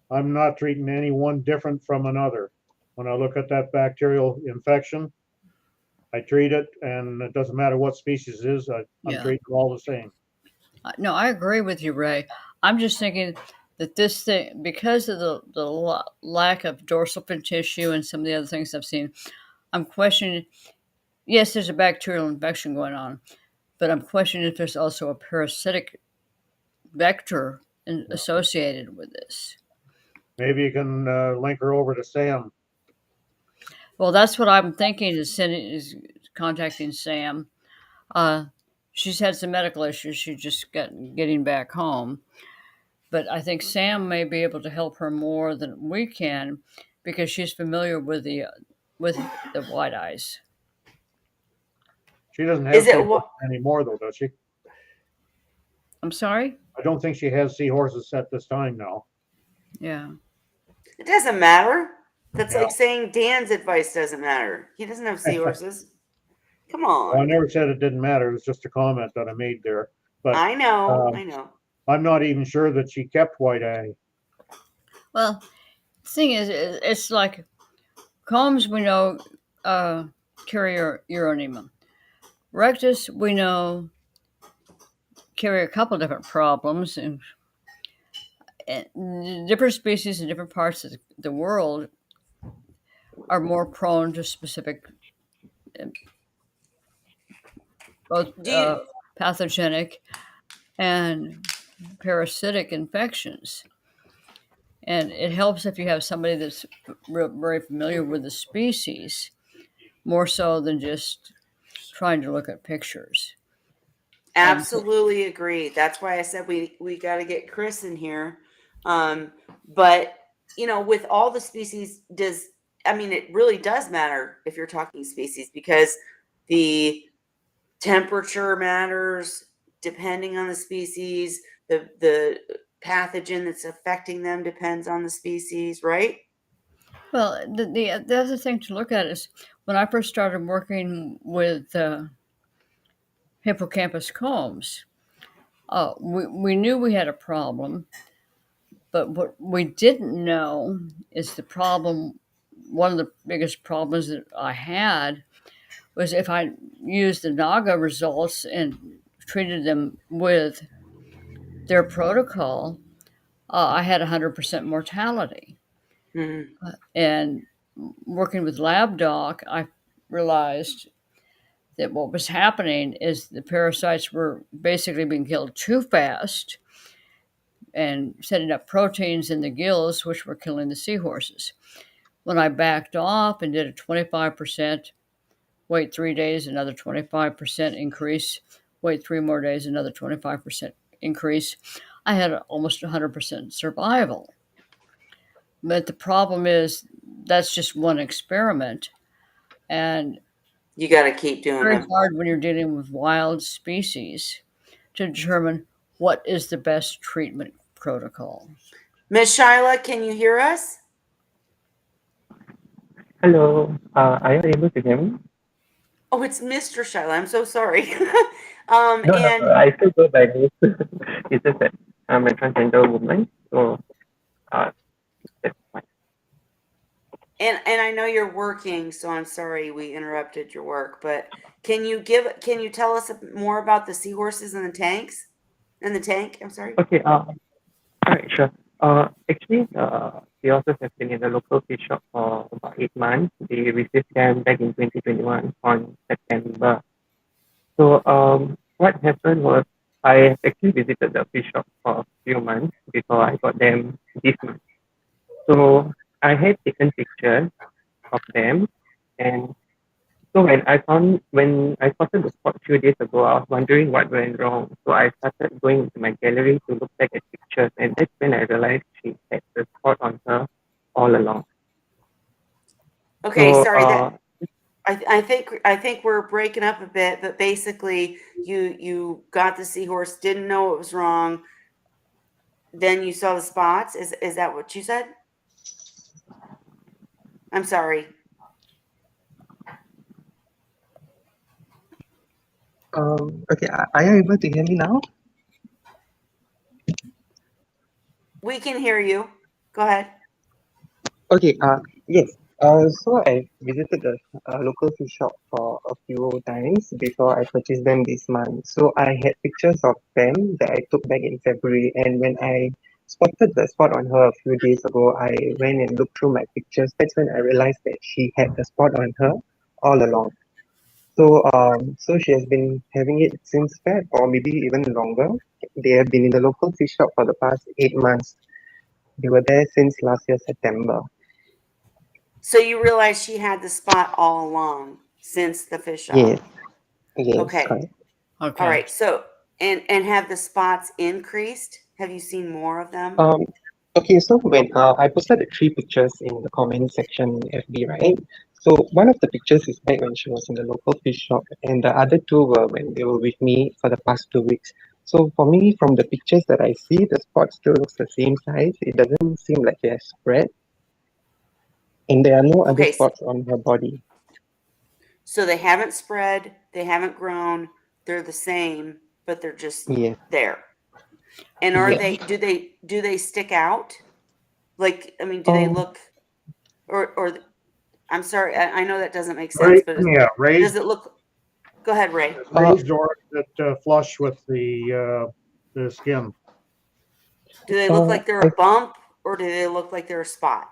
I'm not treating any one different from another. When I look at that bacterial infection, I treat it, and it doesn't matter what species it is, I'm treating them all the same. No, I agree with you, Ray. I'm just thinking that this thing, because of the lack of dorsal fin tissue and some of the other things I've seen, I'm questioning. Yes, there's a bacterial infection going on, but I'm questioning if there's also a parasitic vector associated with this. Maybe you can link her over to Sam. Well, that's what I'm thinking is contacting Sam. She's had some medical issues. She just got getting back home. But I think Sam may be able to help her more than we can because she's familiar with the white eyes. She doesn't have seahorses anymore, though, does she? I'm sorry? I don't think she has seahorses at this time now. Yeah. It doesn't matter. That's like saying Dan's advice doesn't matter. He doesn't have seahorses. Come on. Well, I never said it didn't matter. It was just a comment that I made there. But I know. I'm not even sure that she kept white eye. Well, the thing is, it's like Combs, we know, carry uronema. Rectus, we know, carry a couple different problems, and different species in different parts of the world are more prone to specific, both pathogenic and parasitic infections. And it helps if you have somebody that's very familiar with the species, more so than just trying to look at pictures. Absolutely agree. That's why I said we got to get Chris in here. But with all the species, it really does matter if you're talking species because the temperature matters depending on the species. The pathogen that's affecting them depends on the species, right? Well, the other thing to look at is when I first started working with hippocampus combs, we knew we had a problem, but what we didn't know is the problem. One of the biggest problems that I had was if I used the Naga results and treated them with their protocol, I had 100% mortality. Mm-hmm. And working with LabDoc, I realized that what was happening is the parasites were basically being killed too fast and setting up proteins in the gills, which were killing the seahorses. When I backed off and did a 25%, wait 3 days, another 25% increase, wait 3 more days, another 25% increase, I had almost 100% survival. But the problem is that's just one experiment. And You got to keep doing very them. hard when you're dealing with wild species to determine what is the best treatment protocol. Miss Shyla, can you hear us? Hello, are you able to hear me? Oh, it's Mr. Shyla. I'm so sorry. No, no, And no, I still go by this. It's just that I'm a transgender woman, so uh, that's fine. and I know you're working, so I'm sorry we interrupted your work, but can you tell us more about the seahorses and the tanks? And the tank, I'm sorry. Okay, all right, sure. Actually, the authors have been in the local fish shop for about 8 months. They received them back in 2021 on September. So, what happened was I actually visited the fish shop for a few months before I got them this month. So, I had taken pictures of them, and so when I spotted the spot a few days ago, I was wondering what went wrong. So I started going into my gallery to look back at pictures, and that's when I realized she had the spot on her all along. Okay, So sorry that I think we're breaking up a bit, but basically you got the seahorse, didn't know what was wrong, then you saw the spots. Is that what you said? I'm sorry. Okay, are you able to hear me now? We can hear you. Go ahead. Okay, yes. So I visited the local food shop for a few times before I purchased them this month. So I had pictures of them that I took back in February, and when I spotted the spot on her a few days ago, I went and looked through my pictures. That's when I realized that she had the spot on her all along. So she has been having it since Feb, or maybe even longer. They have been in the local fish shop for the past 8 months. They were there since last year, September. So you realize she had the spot all along since the fish shop. Yes, yes, Okay. correct. Okay. All right. So and have the spots increased? Have you seen more of them? Okay, so when I posted the 3 pictures in the comment section in FB, right? So one of the pictures is back when she was in the local fish shop, and the other two were when they were with me for the past 2 weeks. So for me, from the pictures that I see, the spot still looks the same size. It doesn't seem like it has spread, and there are no other Okay. spots on her body. So they haven't spread, they haven't grown, they're the same, but they're just Yes, there. And are yes. they do they stick out? Like, I mean, do they Um, look or I'm sorry, I know that doesn't make sense, Right, but yeah, does raised, it look Go ahead, Ray. raised or is it flush with the skin? Do they look like they're I a bump or do they look like they're a spot?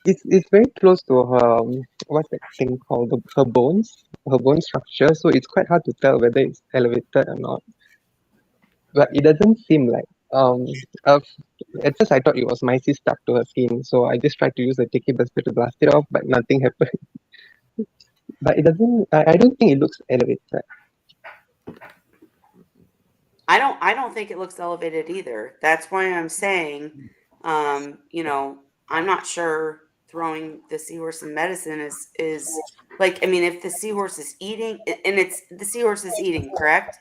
it's very close to her what's that thing called her bone structure. So it's quite hard to tell whether it's elevated or not. But it doesn't seem like uh, at first I thought it was micey stuck to her skin, so I just tried to use a sticky buster to blast it off, but nothing happened. But it doesn't. I don't think it looks elevated. I don't think it looks elevated either. That's why I'm saying, you know, I'm not sure throwing the seahorse some medicine is like, I mean, if the seahorse is eating and it's the seahorse is eating, correct?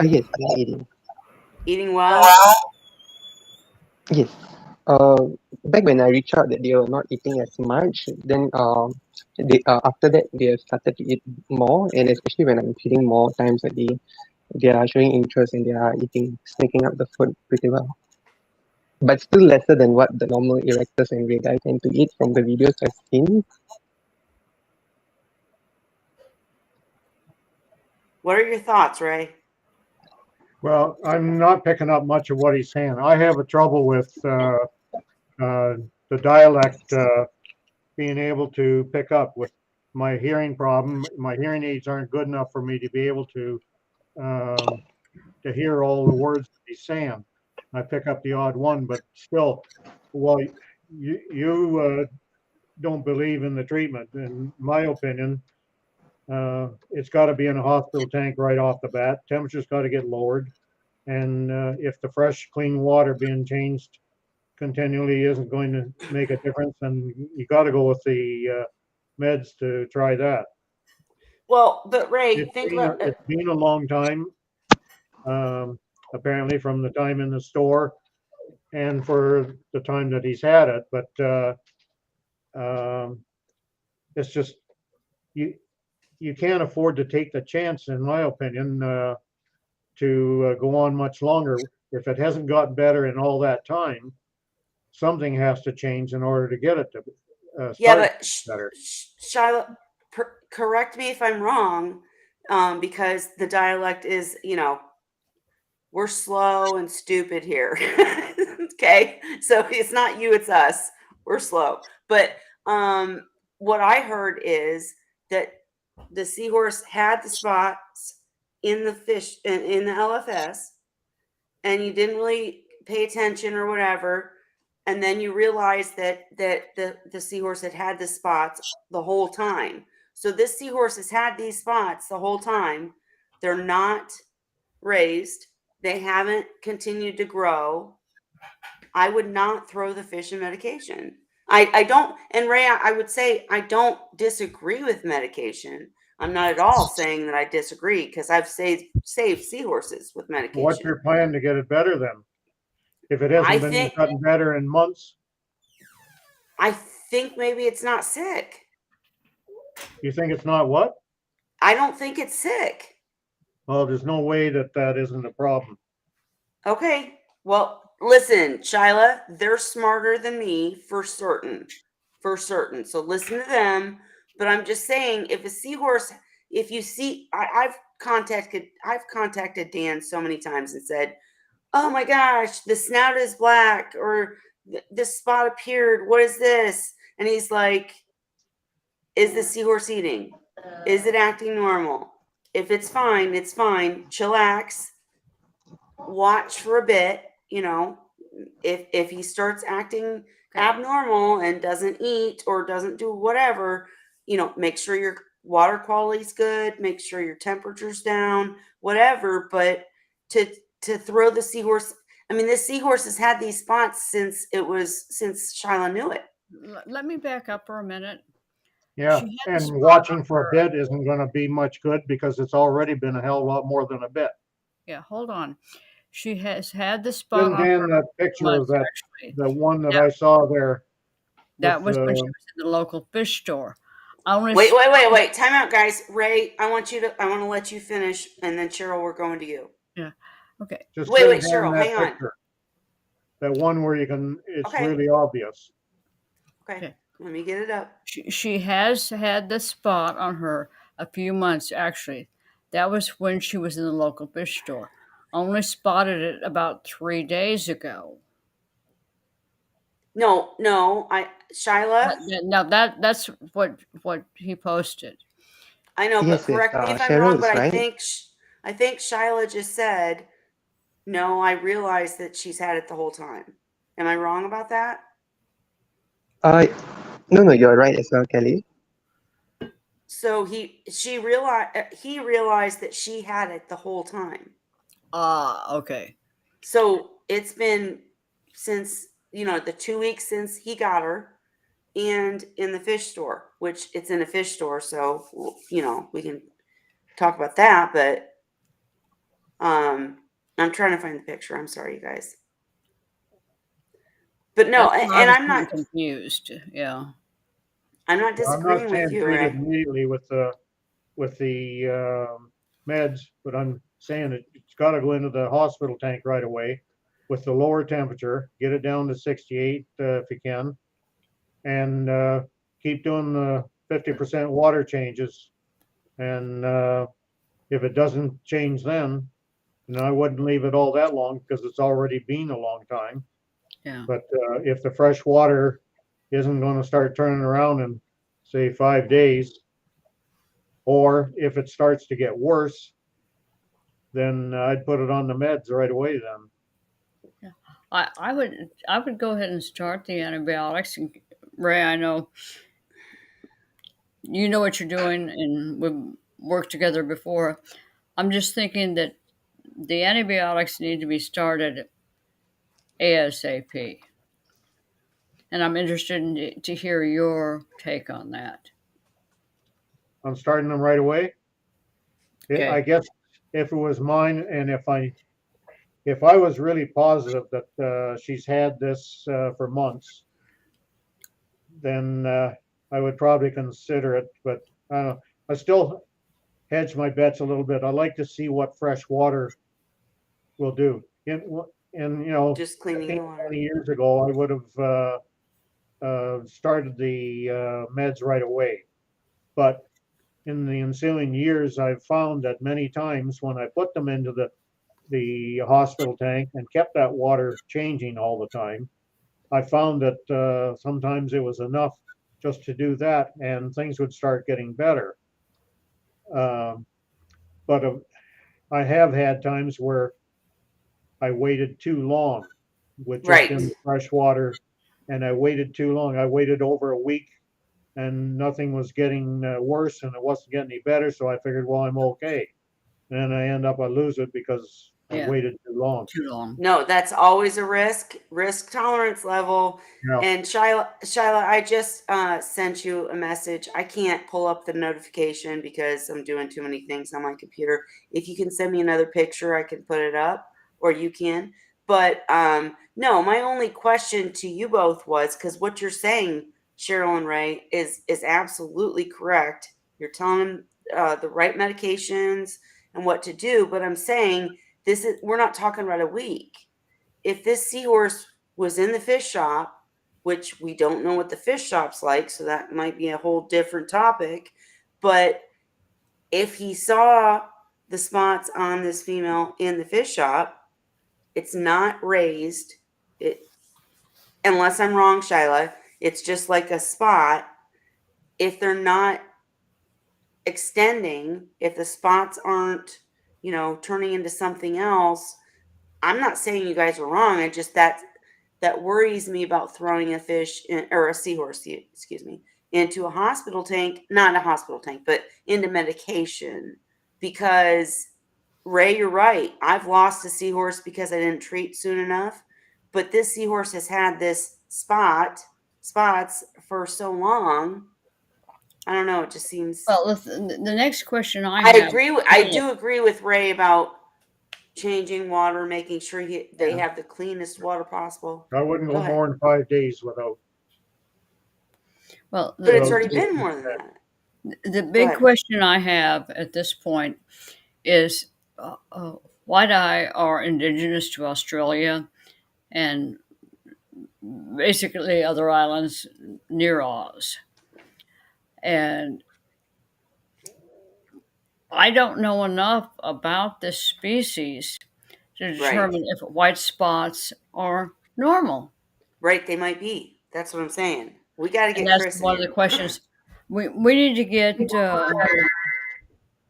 Yes, they're eating. Eating well? Yes. Back when I reached out that they were not eating as much, then they after that they have started to eat more, and especially when I'm feeding more times a day, they are showing interest and they are eating, snaking up the food pretty well. But still lesser than what the normal erectors and redi tend to eat from the videos I've seen. What are your thoughts, Ray? Well, I'm not picking up much of what he's saying. I have a trouble with the dialect being able to pick up with my hearing problem. My hearing aids aren't good enough for me to be able um, to hear all the words that he's saying. I pick up the odd one, but still, well, you don't believe in the treatment. In my opinion, it's got to be in a hospital tank right off the bat. Temperature's got to get lowered. And if the fresh, clean water being changed continually isn't going to make a difference, then you got to go with the meds to try that. Well, but Ray, think about It's been a long time, apparently from the time in the store and for the time that he's had it. But it's just you can't afford to take the chance, in my opinion, to go on much longer. If it hasn't gotten better in all that time, something has to change in order to get it to yeah, start but better. Shiloh, correct me if I'm wrong, because the dialect is, we're slow and stupid here. Okay, so it's not you, it's us. We're slow. But what I heard is that the Seahorse had the spots in the fish in the LFS, and you didn't really pay attention or whatever, and then you realized that the Seahorse had the spots the whole time. So this Seahorse has had these spots the whole time. They're not raised. They haven't continued to grow. I would not throw the fish in medication. I don't, and Ray, I would say I don't disagree with medication. I'm not at all saying that I disagree, because I've saved seahorses with What's medication. your plan to get it better then? If it I hasn't been think gotten better in months, I think maybe it's not sick. you think it's not what? I don't think it's sick. Well, there's no way that that isn't a problem. Okay. Well, listen, Shyla, they're smarter than me for certain. For certain. So listen to them. But I'm just saying, if a seahorse, if you see, I've contacted Dan so many times and said, "Oh my gosh, the snout is black, or this spot appeared. What is this?" And he's like, "Is the seahorse eating? Is it acting normal? If it's fine, it's fine. Chillax. Watch for a bit. If he starts acting abnormal and doesn't eat or doesn't do whatever, make sure your water quality's good, make sure your temperature's down, whatever. But to throw the seahorse, I mean, this seahorse has had these spots since Shyla knew it. Let me back up for a minute. Yeah, She had the and spot watching on for a her. bit isn't going to be much good because it's already been a hell of a lot more than a bit. Yeah, hold on. She has had the spot Send on Dan her that picture of months, that, actually. the one that That, I saw there that with was when she the, was in the local fish store. I want Wait, to. wait. Time out, guys. Ray, I want to let you finish, and then Cheryl, we're going to you. Yeah. Okay. just Wait, send Dan Cheryl, that hang on. picture. That one where you can, it's Okay. really obvious. Okay. Let me get it up. She has had the spot on her a few months, actually. That was when she was in the local fish store. Only spotted it about 3 days ago. No, Shyla, Now that's what he posted. I know, but Yes, yes. correct me if I'm Cheryl wrong, is but right. I think Shyla just said, no, I realize that she's had it the whole time. Am I wrong about that? Uh, no, you're right as well, Kelly. So he realized that she had it the whole time. Ah, okay. So it's been since, the 2 weeks since he got her, and in the fish store, which it's in a fish store. So, we can talk about that, but, I'm trying to find the picture. I'm sorry, you guys. But no, That's where I and was I'm getting not confused. Yeah. I'm not I'm not disagreeing with saying you, treat it Ray. immediately with the meds, but I'm saying it's got to go into the hospital tank right away with the lower temperature. Get it down to 68 if you can, and keep doing the 50% water changes. And if it doesn't change then I wouldn't leave it all that long because it's already been a long time. Yeah. But if the fresh water isn't going to start turning around in, say, 5 days, or if it starts to get worse, then I'd put it on the meds right away then. I would go ahead and start the antibiotics. And Ray, I know you know what you're doing, and we've worked together before. I'm just thinking that the antibiotics need to be started ASAP, and I'm interested to hear your take on that. I'm starting them right away. I Okay. guess if it was mine, and if I was really positive that she's had this for months, then I would probably consider it. But I don't know. I still hedge my bets a little bit. I like to see what fresh water will do. And Just cleaning 15, the water. 20 years ago, I would have started the meds right away. But in the ensuing years, I've found that many times when I put them into the hospital tank and kept that water changing all the time, I found that sometimes it was enough just to do that and things would start getting better. Um, but I have had times where I waited too long with just Right. in the fresh water, and I waited too long. I waited over a week, and nothing was getting worse, and it wasn't getting any better. So I figured, well, I'm okay. And then I lose it because I Yeah. waited too long. Too long. No, that's always a risk tolerance level. Yeah. And Shyla, I just sent you a message. I can't pull up the notification because I'm doing too many things on my computer. If you can send me another picture, I can put it up, or you can. But no, my only question to you both was because what you're saying, Cheryl and Ray, is absolutely correct. You're telling them the right medications and what to do, but I'm saying we're not talking about a week. If this seahorse was in the fish shop, which we don't know what the fish shop's like, so that might be a whole different topic, but if he saw the spots on this female in the fish shop, it's not raised. It, unless I'm wrong, Shyla, it's just like a spot. If they're not extending, if the spots aren't, turning into something else, I'm not saying you guys are wrong. I just that worries me about throwing a fish or a seahorse, excuse me, into a hospital tank, not a hospital tank, but into medication. Because Ray, you're right. I've lost a seahorse because I didn't treat soon enough. But this seahorse has had this spots for so long. I don't know. It just seems. Well, the next question I I have. agree. I do agree with Ray about changing water, making sure they have the cleanest water possible. I wouldn't Go go ahead. more than 5 days without. Well, But it's without already been taking more than that. that. the Go big ahead. question I have at this point is white-eye are indigenous to Australia and basically other islands near Oz. And I don't know enough about this species to Right. determine if white spots are normal. Right. They might be. That's what I'm saying. We got to And get that's Chris in one of the here. questions. We need to get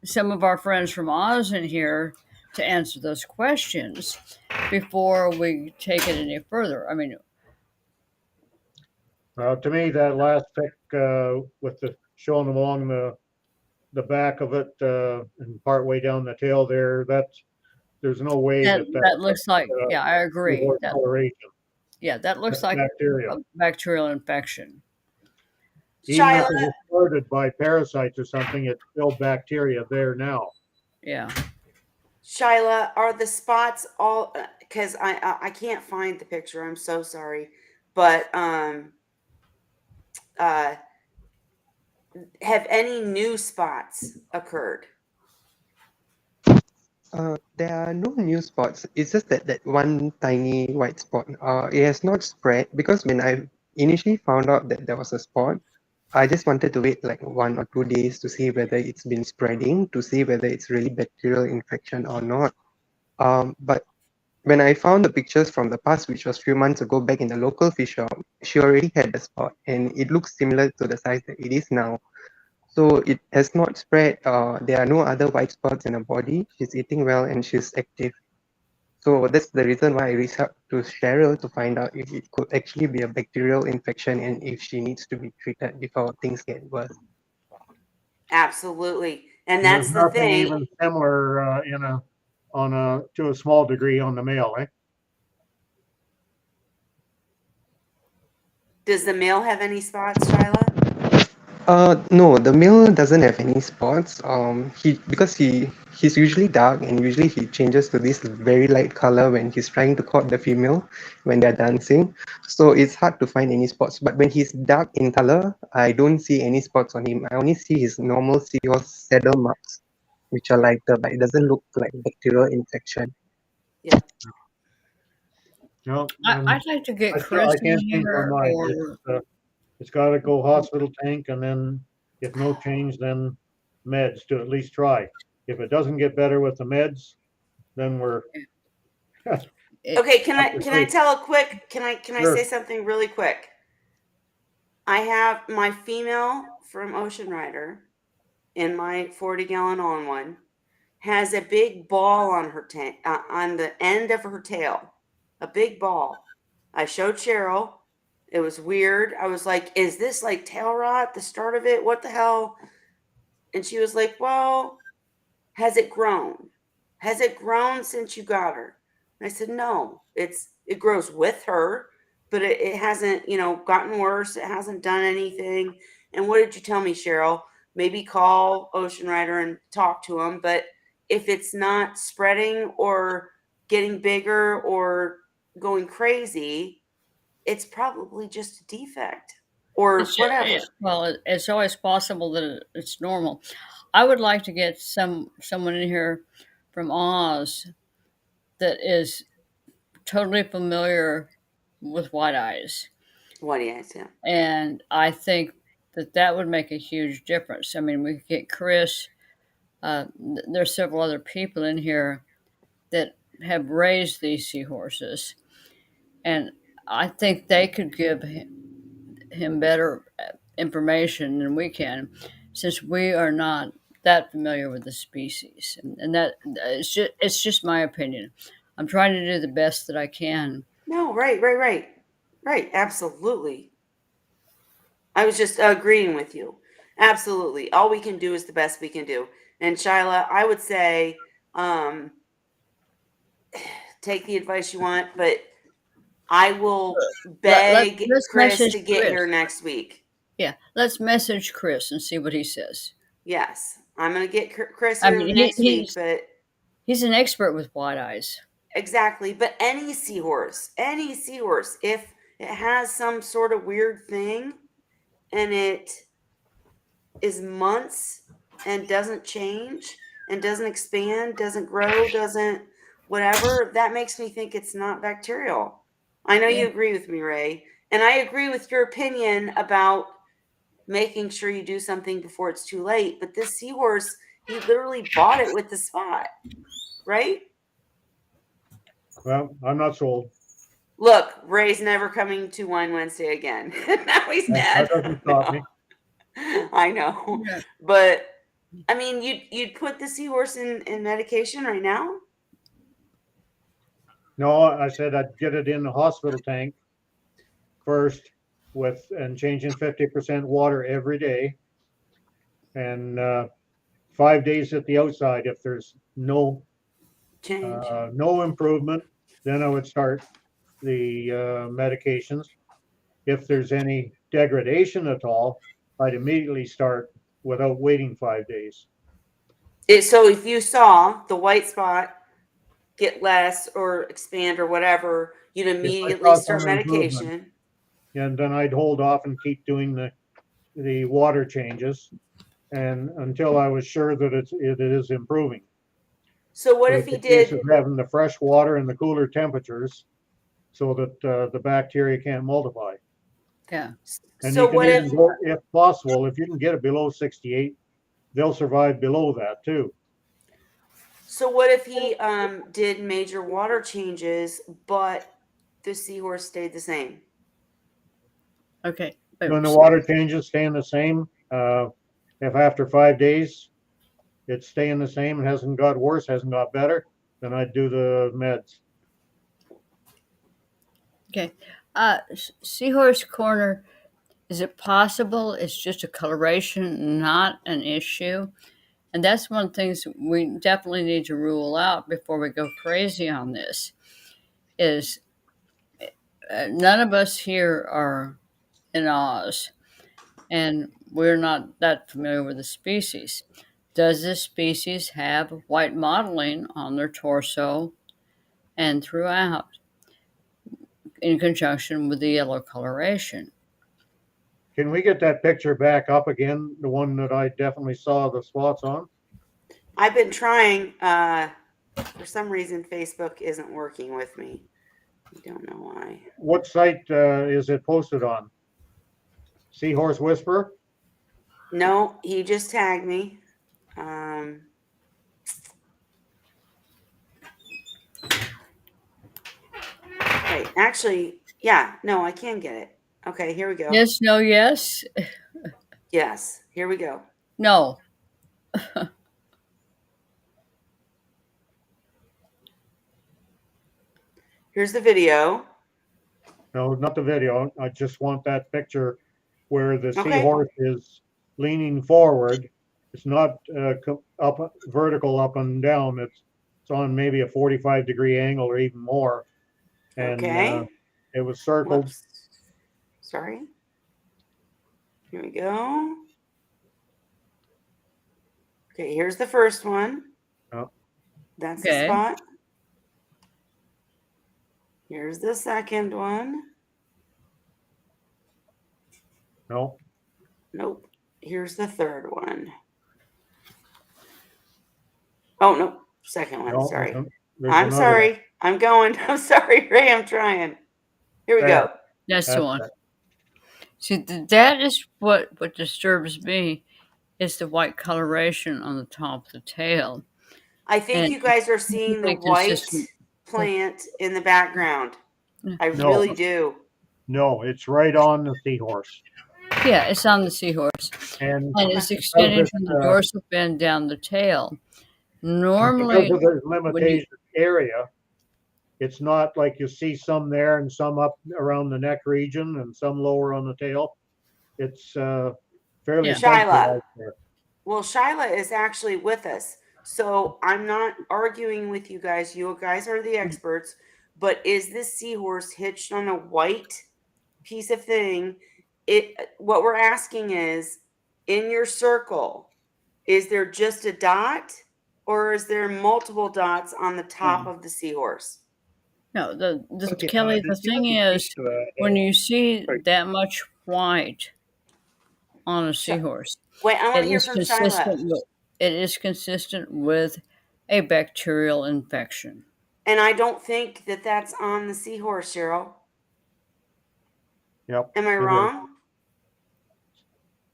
some of our friends from Oz in here to answer those questions before we take it any further. I mean, To me, that last pic with the showing along the back of it and part way down the tail there, there's no way that that's that looks like, yeah, I agree. seahorse coloration. That looks That's like bacteria. a bacterial infection. Even if Shyla, it was started by parasites or something, it's still bacteria there now. Yeah. Shyla, are the spots all? Because I can't find the picture. I'm so sorry, but uh, have any new spots occurred? There are no new spots. It's just that one tiny white spot. It has not spread because when I initially found out that there was a spot, I just wanted to wait like 1 or 2 days to see whether it's been spreading, to see whether it's really bacterial infection or not. But when I found the pictures from the past, which was few months ago back in the local fish shop, she already had the spot and it looks similar to the size that it is now. So it has not spread. There are no other white spots in her body. She's eating well and she's active. So that's the reason why I reached out to Cheryl to find out if it could actually be a bacterial infection and if she needs to be treated before things get worse. Absolutely, and There's that's the nothing thing. even similar to a small degree on the male, eh? Does the male have any spots, Shyla? No, the male doesn't have any spots. He's usually dark and usually he changes to this very light color when he's trying to court the female when they're dancing. So it's hard to find any spots. But when he's dark in color, I don't see any spots on him. I only see his normal seahorse saddle marks, which are lighter, but it doesn't look like bacterial infection. Yeah. No, I'd like to get I Chris in can't change my here, mind. or It's got to go hospital tank, and then if no change, then meds to at least try. If it doesn't get better with the meds, then we're Okay, can I Up to can I three. tell a quick? Can I Sure. say something really quick? I have my female from Ocean Rider in my 40-gallon on one has a big ball on her on the end of her tail, a big ball. I showed Cheryl. It was weird. I was like, "Is this like tail rot? The start of it? What the hell?" And she was like, "Well, has it grown? Has it grown since you got her?" And I said, "No, it grows with her, but it hasn't, gotten worse. It hasn't done anything." And what did you tell me, Cheryl? Maybe call Ocean Rider and talk to him. But if it's not spreading or getting bigger or going crazy, it's probably just a defect or whatever. it's always possible that it's normal. I would like to get someone in here from Oz that is totally familiar with white eyes, What do you say? and I think that would make a huge difference. I mean, we could get Chris. There's several other people in here that have raised these seahorses, and I think they could give him better information than we can, since we are not that familiar with the species. And that it's just my opinion. I'm trying to do the best that I can. No, right. Absolutely. I was just agreeing with you. Absolutely. All we can do is the best we can do. And Shyla, I would say, take the advice you want, but I will beg Let's Chris message to get Chris. here next week. Yeah, let's message Chris and see what he says. Yes, I'm going to get Chris I here mean, next week, but he's an expert with white eyes. exactly. But any seahorse, if it has some sort of weird thing and it is months and doesn't change and doesn't expand, doesn't grow, doesn't whatever, that makes me think it's not bacterial. I know Yeah. you agree with me, Ray. And I agree with your opinion about making sure you do something before it's too late. But this seahorse, he literally bought it with the spot, right? Well, I'm not sold. Look, Ray's never coming to Wine Wednesday again. Now he's That mad. doesn't stop me. I know. Yeah. But I mean, you'd put the seahorse in medication right now? No, I said I'd get it in the hospital tank first and changing 50% water every day and 5 days at the outside. If there's Change. no improvement, then I would start the medications. If there's any degradation at all, I'd immediately start without waiting 5 days. So if you saw the white spot get less or expand or whatever, you'd If I immediately saw start some improvement, medication. and then I'd hold off and keep doing the water changes and until I was sure that it is improving. So what But if it's he a case did? of having the fresh water and the cooler temperatures so that the bacteria can't multiply. Yeah. And So you can what if? even go, if possible, if you can get it below 68, they'll survive below that too. So what if he did major water changes, but the seahorse stayed the same? Okay. When the water changes staying the same, if after 5 days it's staying the same and hasn't got worse, hasn't got better, then I'd do the meds. Okay. Seahorse corner, is it possible it's just a coloration, not an issue? And that's one of the things we definitely need to rule out before we go crazy on this. Is none of us here are in Oz, and we're not that familiar with the species. Does this species have white mottling on their torso and throughout, in conjunction with the yellow coloration? Can we get that picture back up again? The one that I definitely saw the spots on? I've been trying. For some reason, Facebook isn't working with me. I don't know why. What site is it posted on? Seahorse Whisperer? No, he just tagged me. Okay, actually, yeah, no, I can get it. Okay, here we go. Yes, no, yes? Yes, here we go. No. Here's the video. No, not the video. I just want that picture where the Okay. seahorse is leaning forward. It's not up vertical up and down. It's on maybe a 45-degree angle or even more. And Okay. it was circled. Whoops. Sorry. Here we go. Okay, here's the first one. Oh. That's the Okay. spot. Here's the second one. No, Nope. Here's the third one. Oh, no. Second one. no, Sorry. there's I'm another one. sorry. I'm going. I'm sorry, Ray. I'm trying. Here we There. go. That's the That's one. it. See, that is what disturbs me, is the white coloration on the top of the tail. I think And you guys are seeing the really white consistent. plant in the background. I No. really do. No, it's right on the seahorse. Yeah, it's on the seahorse. And And it's Okay. extending because from the it's, dorsal fin down the tail. because Normally, of the when you, limitation area, it's not like you see some there and some up around the neck region and some lower on the tail. It's fairly Yeah. Shyla. centralized there. Well, Shyla is actually with us. So I'm not arguing with you guys. You guys are the experts. But is this seahorse hitched on a white piece of thing? What we're asking is, in your circle, is there just a dot or is there multiple dots on the top of the seahorse? no, Okay, Kelly, the the thing seahorse is is, hitched to a when you see sorry. that much white on a Sh- seahorse, Wait, I want it to hear is from Shyla. consistent with a bacterial infection. And I don't think that that's on the seahorse, Cheryl. Yep. Am I it is. wrong?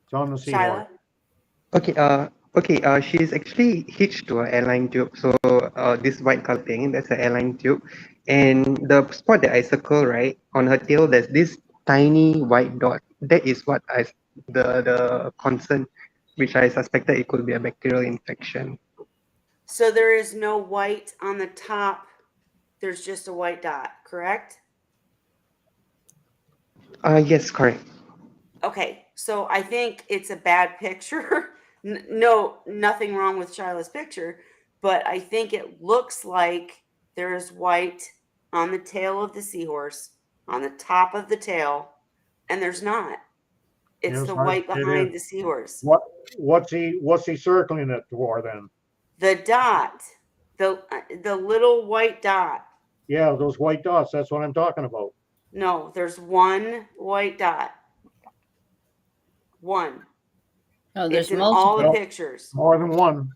It's on the seahorse. Shyla? Okay, she's actually hitched to an airline tube. So this white color thing, that's an airline tube. And the spot that I circle, right, on her tail, there's this tiny white dot. That is what the concern, which I suspected it could be a bacterial infection. So there is no white on the top. There's just a white dot, correct? Yes, correct. Okay, so I think it's a bad picture. No, nothing wrong with Shyla's picture, but I think it looks like there is white on the tail of the seahorse, on the top of the tail, and there's not. It's Yes, the white it behind is. the seahorse. What's he circling it for then? The dot, the little white dot. Yeah, those white dots, that's what I'm talking about. No, there's one white dot. One. No, It's there's in all the multiple. pictures. More than one.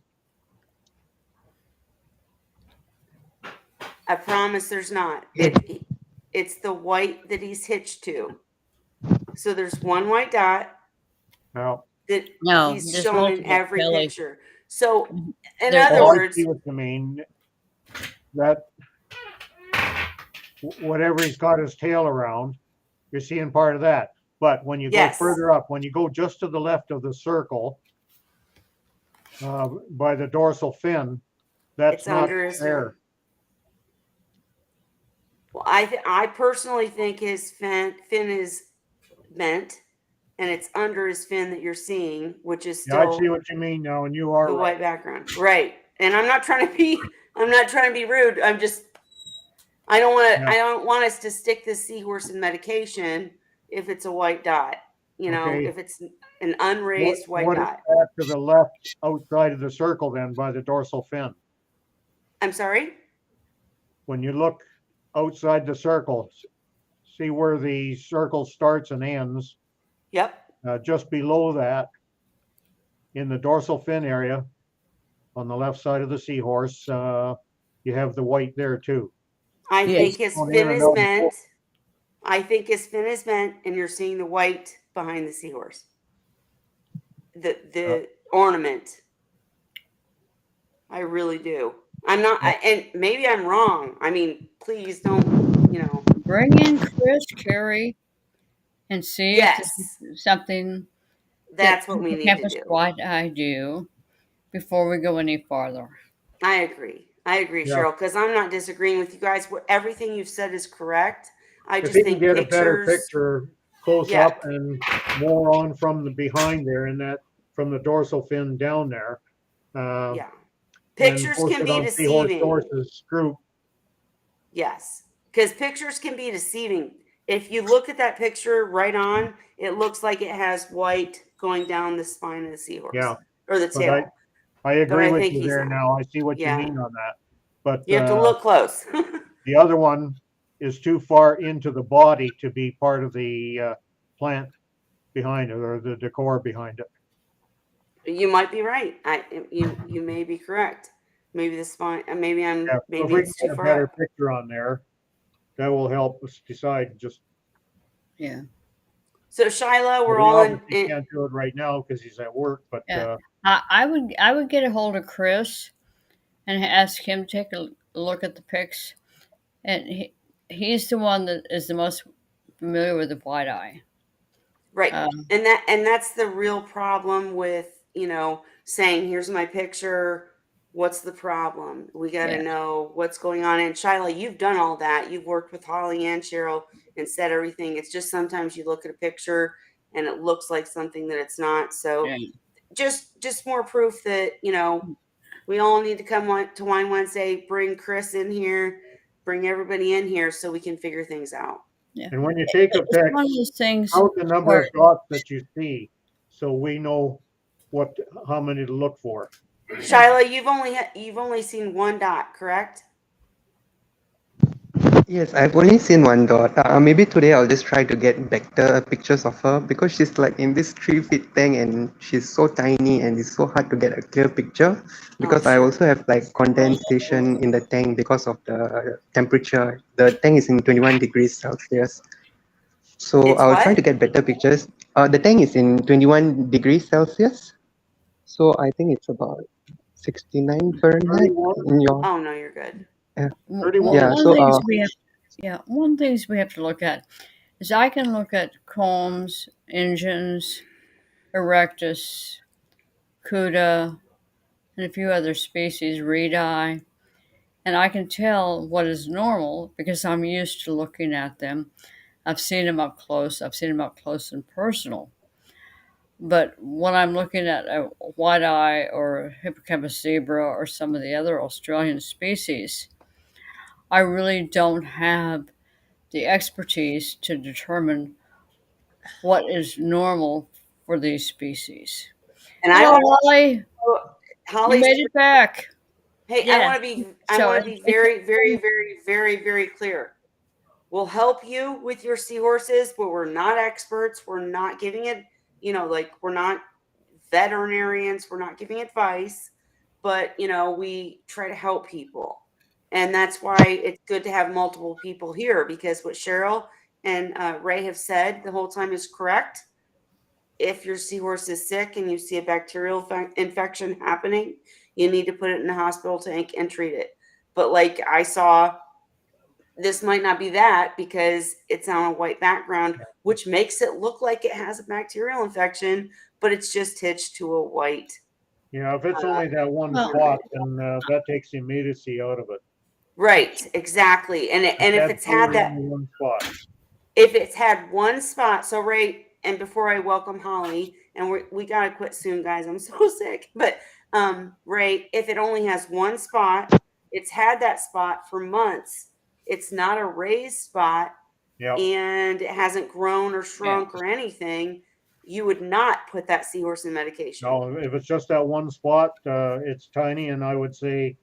I promise there's not. It's the white that he's hitched to. So there's one white dot Now, that No, he's there's shown in multiple, every Kelly. picture. So, in There's other oh, I words, see what you mean. That whatever he's got his tail around, you're seeing part of that. But when you go yes, further up, when you go just to the left of the circle, by the dorsal fin, that's it's not under his fin. there. Well, I personally think his fin is bent, and it's under his fin that you're seeing, which is Yeah, I still see what you mean now, and you are the right. white background, right? And I'm not trying to be rude. I don't want us to stick this seahorse in medication if it's a white dot. Okay. If it's an unraised white What is dot. that to the left outside of the circle then by the dorsal fin? I'm sorry? When you look outside the circle, see where the circle starts and ends. Yep. Just below that, in the dorsal fin area, on the left side of the seahorse, you have the white there too. I Yes. think his On in fin and is out. bent. I think his fin is bent, and you're seeing the white behind the seahorse. The ornament. I really do. I'm not, and maybe I'm wrong. I mean, please don't, Bring in Chris, Carrie, and see if this Yes, is something that's that what we need to Campus do. White Eye do before we go any farther. I agree, Yeah. Cheryl, because I'm not disagreeing with you guys. Everything you've said is correct. I If just you can think get a better pictures. picture close Yeah. up and more on from the behind there, and that from the dorsal fin down there. Yeah. And Pictures post can it be on Seahorse deceiving. Sources group. Yes, because pictures can be deceiving. If you look at that picture right on, it looks like it has white going down the spine of the seahorse. Yeah. Or the But tail. I agree I with think you he's there not. now. I see what you Yeah. mean on that. But You have to look close. the other one is too far into the body to be part of the plant behind it or the decor behind it. You might be right. You may be correct. Maybe the spine. Maybe Yeah, so if Maybe we it's can too get a far better up. picture on there, that will help us decide. Just Yeah. So Shiloh, we're we all obviously in. can't do it right now because he's at work. But Yeah. I would get a hold of Chris and ask him to take a look at the pics, and he's the one that is the most familiar with the white eye. Right. And that's the real problem with, saying, here's my picture. What's the problem? We got to Yeah. know what's going on. And Shiloh, you've done all that. You've worked with Holly and Cheryl and said everything. It's just sometimes you look at a picture and it looks like something that it's not. So Yeah. just more proof that, we all need to come to Wine Wednesday, bring Chris in here, bring everybody in here so we can figure things out. Yeah. and when you take a It's pic, one of those things count the number where of dots that you see, so we know how many to look for. Shiloh, you've only seen one dot, correct? Yes, I've only seen one dot. Maybe today I'll just try to get better pictures of her because she's like in this 3 feet thing and she's so tiny and it's so hard to get a clear picture. Because I sure. also have like condensation in the tank because of the temperature. The tank is in 21 degrees Celsius. So It's I'll try what? to get better pictures. The tank is in 21 degrees Celsius. So I think it's about 69 Fahrenheit 31? in your. Oh no, you're good. Yeah, one so things we have one things we have to look at is I can look at combs, engines, erectus, cuda, and a few other species, reedi, and I can tell what is normal because I'm used to looking at them. I've seen them up close. I've seen them up close and personal. But when I'm looking at a white eye or hippocampus zebra or some of the other Australian species, I really don't have the expertise to determine what is normal for these species. And Hello, I Holly. You Holly's made it back. Hey, Yeah. I want So to be very, very, very, very, very clear. We'll help you with your seahorses, but we're not experts. We're not giving it, like we're not veterinarians. We're not giving advice, but we try to help people. And that's why it's good to have multiple people here, because what Cheryl and Ray have said the whole time is correct. If your seahorse is sick and you see a bacterial infection happening, you need to put it in the hospital tank and treat it. But like I saw, this might not be that because it's on a white background, which makes it look like it has a bacterial infection, but it's just hitched to a white. Yeah, if it's only that one Well- spot, then that takes the immediacy out of it. Right, exactly. And if it's had Absolutely that, only one spot. if it's had one spot, so Ray, and before I welcome Holly, and we gotta quit soon, guys. I'm so sick. But Ray, if it only has one spot, it's had that spot for months. It's not a raised spot, Yeah, and it hasn't grown or shrunk or anything. You would not put that seahorse in medication. no, if it's just that one spot, it's tiny, and I would say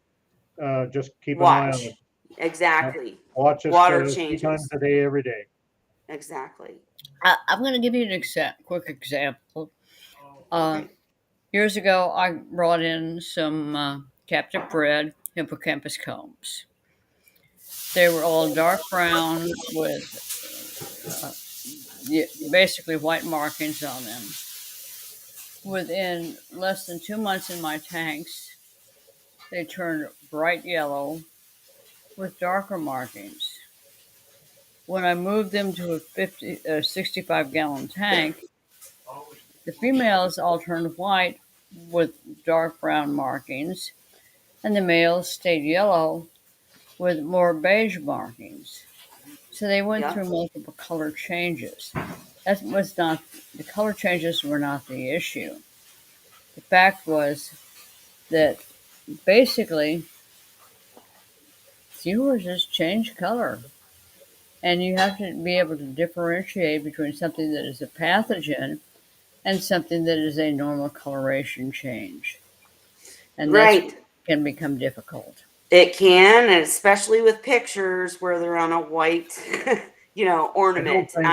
just keep an eye on Watch. it. Exactly. Watch it Water 3 changes. times a day, every day. Exactly. I'm going to give you an quick example. Okay. Years ago, I brought in some captive bred hippocampus combs. They were all dark brown with basically white markings on them. Within less than 2 months in my tanks, they turned bright yellow with darker markings. When I moved them to a 65-gallon tank, the females all turned white with dark brown markings, and the males stayed yellow with more beige markings. So they went Yeah. through multiple color changes. That was not, the color changes were not the issue. The fact was that basically seahorses change color. And you have to be able to differentiate between something that is a pathogen and something that is a normal coloration change. And that's Right. can become difficult. It can, and especially with pictures where they're on a white, I don't ornament. think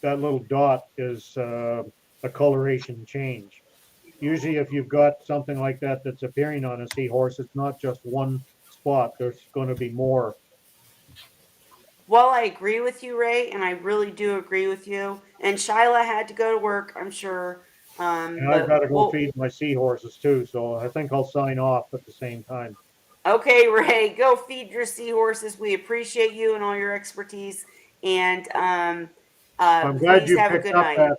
that little dot is a coloration change. Usually, if you've got something like that that's appearing on a seahorse, it's not just one spot. There's going to be more. Well, I agree with you, Ray, and I really do agree with you. And Shyla had to go to work, I'm sure. And I've got But to go feed my seahorses too, so I think I'll sign off at the same time. okay, Ray, go feed your seahorses. We appreciate you and all your expertise. And I'm glad please you have a picked good up night.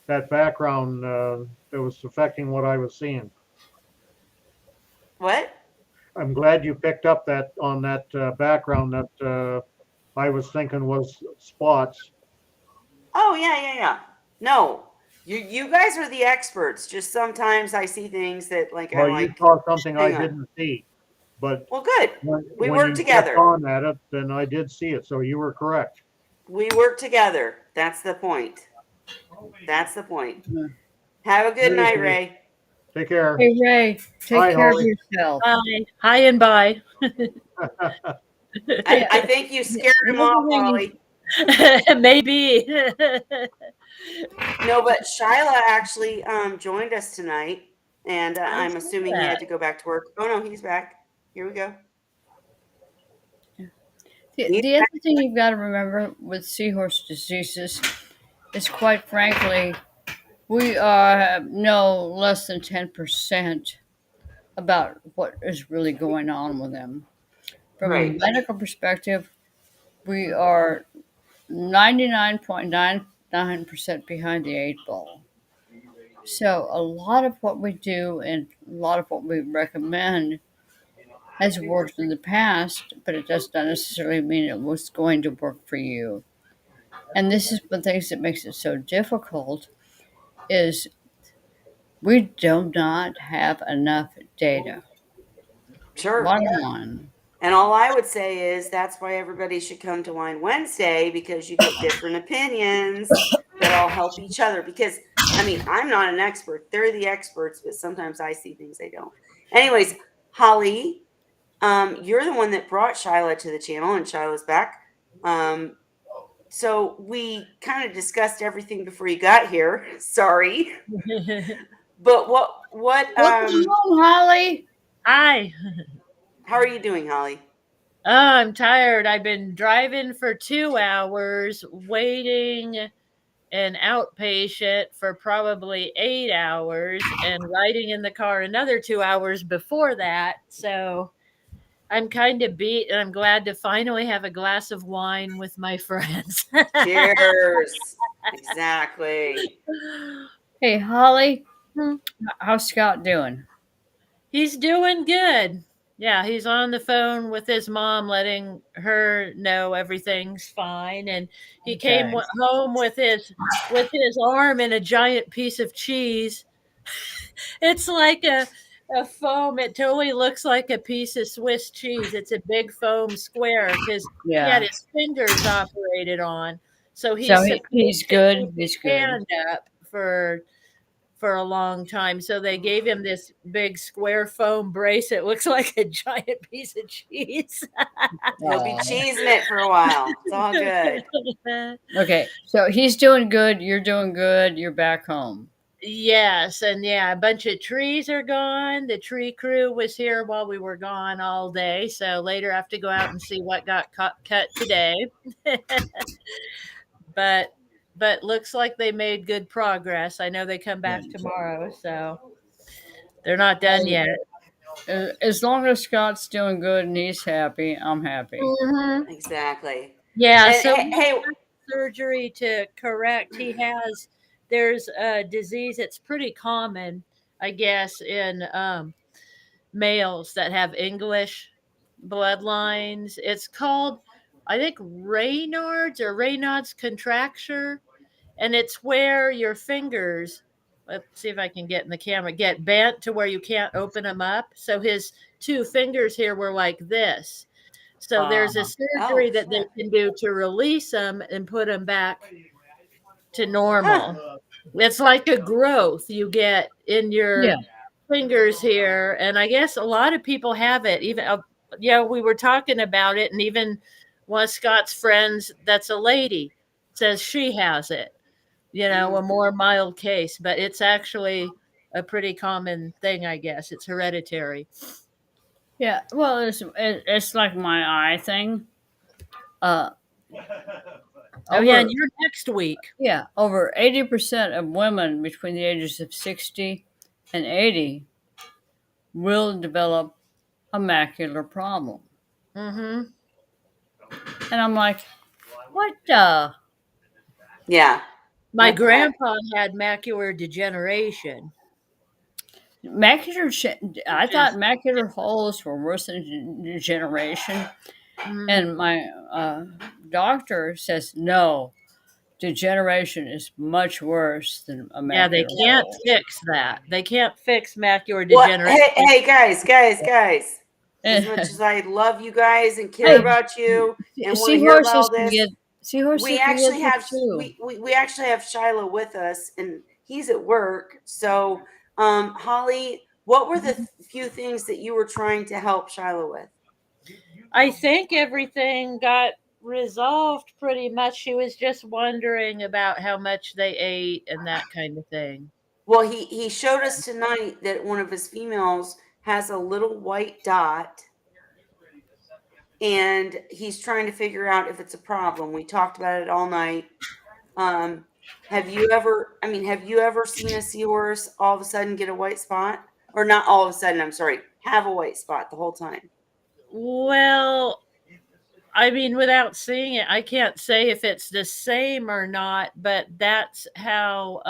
that background that was affecting what I was seeing. What? I'm glad you picked up that on that background that I was thinking was spots. Oh, yeah. No, you guys are the experts. Just sometimes I see things that like Well, I'm you like, saw something I hang on. didn't see, but Well, good. We when work you kept together. on at it, then I did see it. So you were correct. We work together. That's the point. That's the point. Yeah. Have a good night, Seriously, Ray. take care. Hey, Ray, take Bye, care Holly. of yourself. Bye. Hi and bye. I think you scared him off, Holly. Maybe. No, but Shyla actually joined us tonight, and I I'm saw assuming he that. had to go back to work. Oh no, he's back. Here we go. The other thing you've got to remember with seahorse diseases is, quite frankly, we know less than 10% about what is really going on with them. From a Right. medical perspective, we are 99.99% behind the eight ball. So a lot of what we do and a lot of what we recommend has worked in the past, but it does not necessarily mean it was going to work for you. And this is one of the things that makes it so difficult is we do not have enough data. Sure. Bottom line. And all I would say is that's why everybody should come to Wine Wednesday, because you get different opinions that all help each other. Because I mean, I'm not an expert; they're the experts, but sometimes I see things they don't. Anyways, Holly, you're the one that brought Shyla to the channel, and Shyla's back. So we kind of discussed everything before you got here. Sorry, but what Welcome home, Holly. Hi. how are you doing, Holly? Oh, I'm tired. I've been driving for 2 hours, waiting an outpatient for probably 8 hours, and riding in the car another 2 hours before that. So I'm kind of beat, and I'm glad to finally have a glass of wine with my friends. Cheers. Exactly. Hey, Holly, Hmm. how's Scott doing? He's doing good. Yeah, he's on the phone with his mom, letting her know everything's fine. And he came Okay. home with his arm in a giant piece of cheese. It's like a foam. It totally looks like a piece of Swiss cheese. It's a big foam square because he had Yeah. his fingers operated on. So So he's supposed he's to keep good. his He's good. hand up for a long time. So they gave him this big square foam brace. It looks like a giant piece of cheese. He'll be Aw. cheesing it for a while. It's all good. Okay, so he's doing good. You're doing good. You're back home. Yes, and yeah, a bunch of trees are gone. The tree crew was here while we were gone all day. So later I have to go out and see what got cut today. but looks like they made good progress. I know they come Yeah. back tomorrow, so they're not done yet. As long as Scott's doing good and he's happy, I'm happy. Mhm. Exactly. Yeah, And so hey, surgery to correct. There's a disease. It's pretty common, I guess, in males that have English bloodlines. It's called, I think, Raynaud's contracture, and it's where your fingers. Let's see if I can get in the camera. Get bent to where you can't open them up. So his two fingers here were like this. So there's a oh surgery that they shit. can do to release them and put them back to Huh. normal. It's like a growth you get in Yeah. your fingers here, and I guess a lot of people have it. Even we were talking about it, and even one of Scott's friends, that's a lady, says she has it. A more mild case, but it's actually a pretty common thing. I guess it's hereditary. Yeah. Well, it's like my eye thing. Uh, Oh yeah, and over you're next week. yeah, over 80% of women between the ages of 60 and 80 will develop a macular problem. Mm-hmm. And I'm like, what the? Yeah. My Okay. grandpa had macular degeneration, I which thought is macular holes were worse than degeneration. mm, And my doctor says, no, degeneration is much worse than a yeah, they macular can't hole. fix that. They can't fix macular What? degeneration. Hey, guys. As much as I love you guys and care Hey, about you and want to hear about seahorses all can this, get we seahorses can get actually this have too. we actually have Shiloh with us, and he's at work. So, Holly, what were the few things that you were trying to help Shiloh with? I think everything got resolved pretty much. She was just wondering about how much they ate and that kind of thing. Well, he showed us tonight that one of his females has a little white dot, and he's trying to figure out if it's a problem. We talked about it all night. Um, have you ever seen a seahorse all of a sudden get a white spot? Or not all of a sudden, I'm sorry, have a white spot the whole time? Well, I mean, without seeing it, I can't say if it's the same or not, but that's how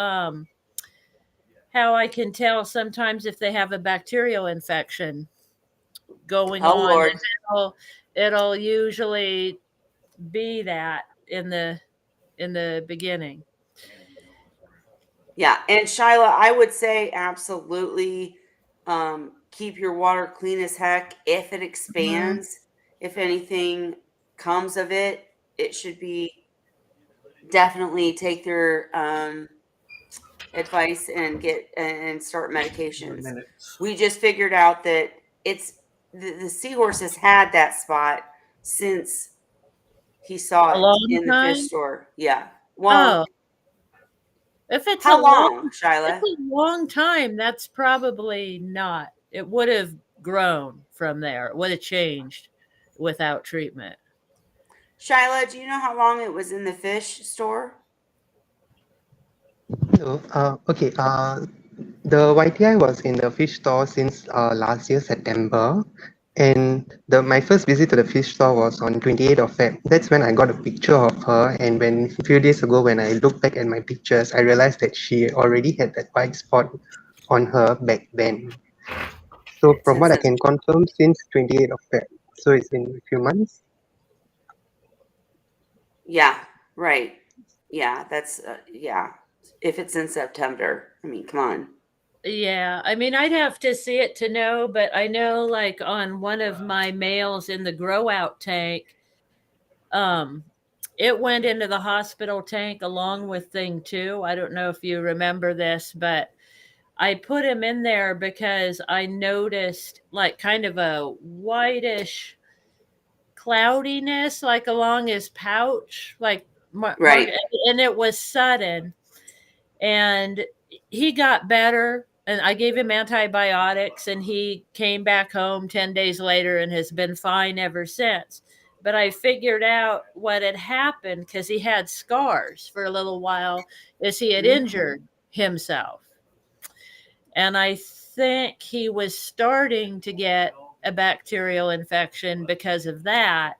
I can tell sometimes if they have a bacterial infection going Oh on. Lord. And it'll usually be that in the beginning. Yeah. And Shyla, I would say absolutely keep your water clean as heck. If it Mhm. expands, if anything comes of it, it should be definitely take their advice and get and start medications. We just figured out that it's the Seahorse has had that spot since he saw A it long in the fish time? store. Yeah. Well, Oh, if it's a how long long, it's Shyla? a long time, that's probably not. It would have grown from there. It would have changed without treatment. Shyla, do you know how long it was in the fish store? No, okay. The YTI was in the fish store since last year September, and my first visit to the fish store was on 28th of Feb. That's when I got a picture of her, and when a few days ago when I looked back at my pictures, I realized that she already had that white spot on her back then. So from Since what I it's can confirm, since 28th of Feb. So it's been a few months. yeah, right. Yeah, that's yeah. If it's in September, I mean, come on. Yeah, I mean, I'd have to see it to know, but I know like on one of my males in the grow out tank, um, it went into the hospital tank along with thing two. I don't know if you remember this, but I put him in there because I noticed like kind of a whitish cloudiness like along his pouch, like Mark, Right. and it was sudden. And he got better, and I gave him antibiotics, and he came back home 10 days later and has been fine ever since. But I figured out what had happened because he had scars for a little while, is he had Mhm. injured himself. And I think he was starting to get a bacterial infection because of that.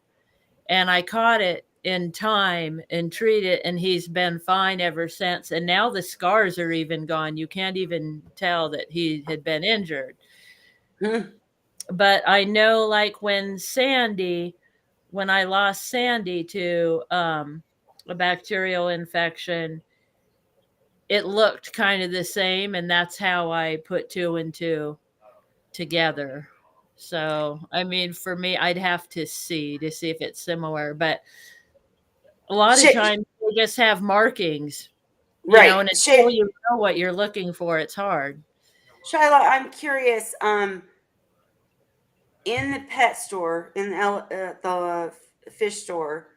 And I caught it in time and treated it, and he's been fine ever since. And now the scars are even gone. You can't even tell that he had been injured. Hmm. But I know, like when I lost Sandy to a bacterial infection, it looked kind of the same, and that's how I put two and two together. So, I mean, for me, I'd have to see if it's similar, but a lot of Sh- times they just have markings, right. and until you know what you're looking for, it's hard. Shyla, I'm curious. In the pet store, in the fish store,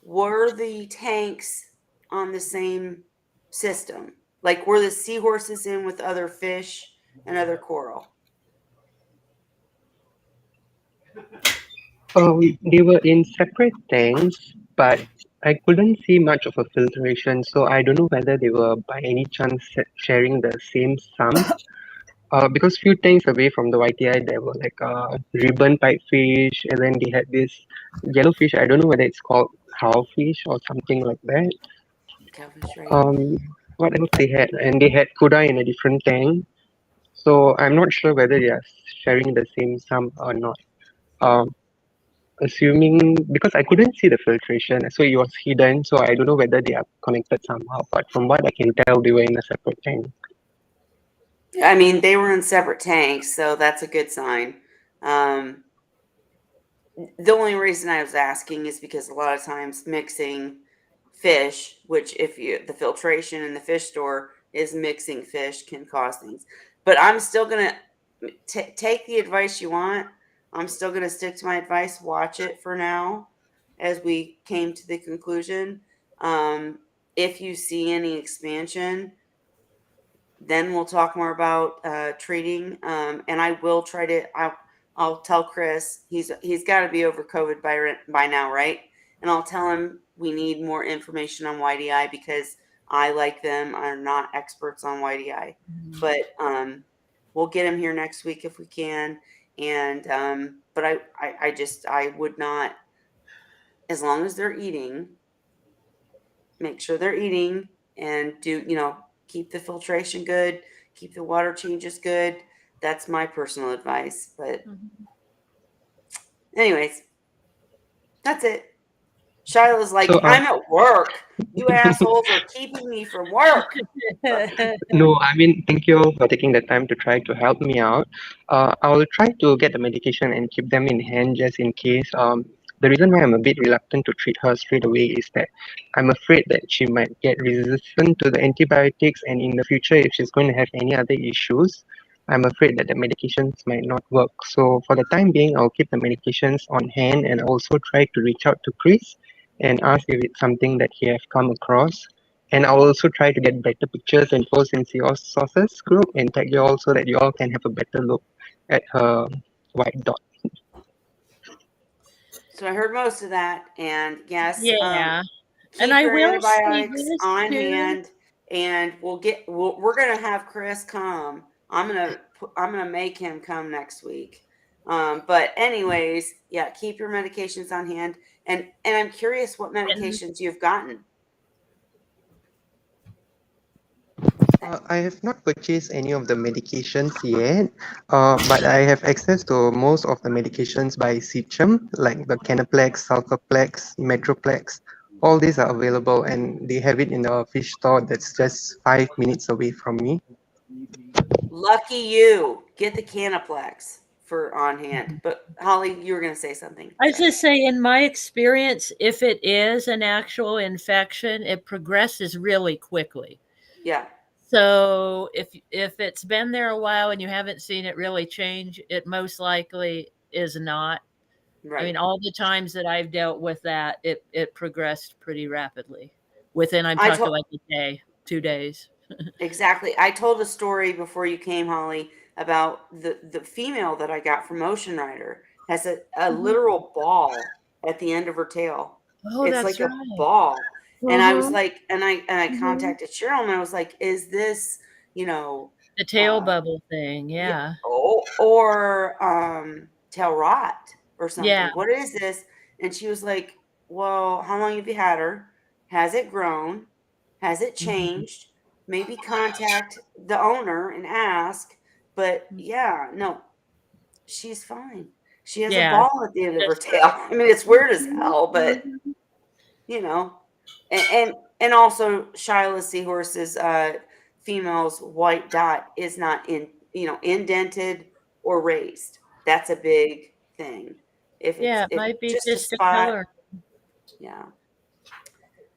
were the tanks on the same system? Like, were the seahorses in with other fish and other coral? They were in separate tanks, but I couldn't see much of a filtration, so I don't know whether they were by any chance sharing the same sump. Because few tanks away from the YTI, there were like ribbon pipefish, and then they had this yellowfish. I don't know whether it's called cowfish or something like that. Calvin's right. Um, what else they had? And they had kuda in a different tank. So I'm not sure whether they are sharing the same sump or not. Um, Assuming because I couldn't see the filtration, so it was hidden. So I don't know whether they are connected somehow. But from what I can tell, they were in a separate tank. I mean, they were in separate tanks, so that's a good sign. Um, the only reason I was asking is because a lot of times mixing fish, which if you the filtration in the fish store is mixing fish, can cause things. But I'm still gonna take the advice you want. I'm still gonna stick to my advice. Watch it for now, as we came to the conclusion. Um, if you see any expansion, then we'll talk more about treating. And I will try to. I'll tell Chris he's got to be over COVID by now, right? And I'll tell him we need more information on YDI because I, like them, are not experts on YDI. But we'll get him here next week if we can. And but I would not, as long as they're eating, make sure they're eating and do, keep the filtration good, keep the water changes good. That's my personal advice. But anyways, that's it. Shiloh's like, So I'm at work. You assholes are keeping me from work. no, I mean, thank you all for taking the time to try to help me out. I will try to get the medication and keep them in hand just in case. The reason why I'm a bit reluctant to treat her straight away is that I'm afraid that she might get resistant to the antibiotics, and in the future, if she's going to have any other issues, I'm afraid that the medications might not work. So for the time being, I'll keep the medications on hand and also try to reach out to Chris and ask if it's something that he has come across. And I'll also try to get better pictures and post in your sources group and tag you all so that you all can have a better look at her white dot. So I heard most of that, and yes, Yeah. And keep I your will say antibiotics this on too. hand, and we're gonna have Chris come. I'm gonna make him come next week. But anyways, yeah, keep your medications on hand, and I'm curious what And medications you've gotten. I have not purchased any of the medications yet, but I have access to most of the medications by Seacham, like the Canaplex, Sulfaplex, Metroplex. All these are available and they have it in the fish store that's just 5 minutes away from me. Lucky you. Get the Canaplex for on hand. But Holly, you were gonna say something. I was Sorry. just say, in my experience, if it is an actual infection, it progresses really quickly. Yeah. So if it's been there a while and you haven't seen it really change, it most likely is not. I mean, Right. all the times that I've dealt with that, it progressed pretty rapidly. Within, I'm I talking told like a day, 2 days. Exactly. I told a story before you came, Holly, about the female that I got from Ocean Rider has a Mhm. literal ball at the end of her tail. Oh, It's that's like a right. ball. And I was Uh-huh. like, and I Mhm. contacted Cheryl and I was like, is this, you know, The tail uh bubble thing, yeah, yeah. or tail rot or Yeah. something. What is this? And she was like, well, how long have you had her? Has it grown? Has it Mhm. changed? Maybe contact the owner and ask. But yeah, no, she's fine. She has a Yeah, ball at the end of her just tail. I mean, it's weird as Mhm, hell, but mhm. you know, and also Shiloh Seahorse's female's white dot is not indented or raised. That's a big thing. If Yeah, it's it if might be just a just a spot, color. yeah.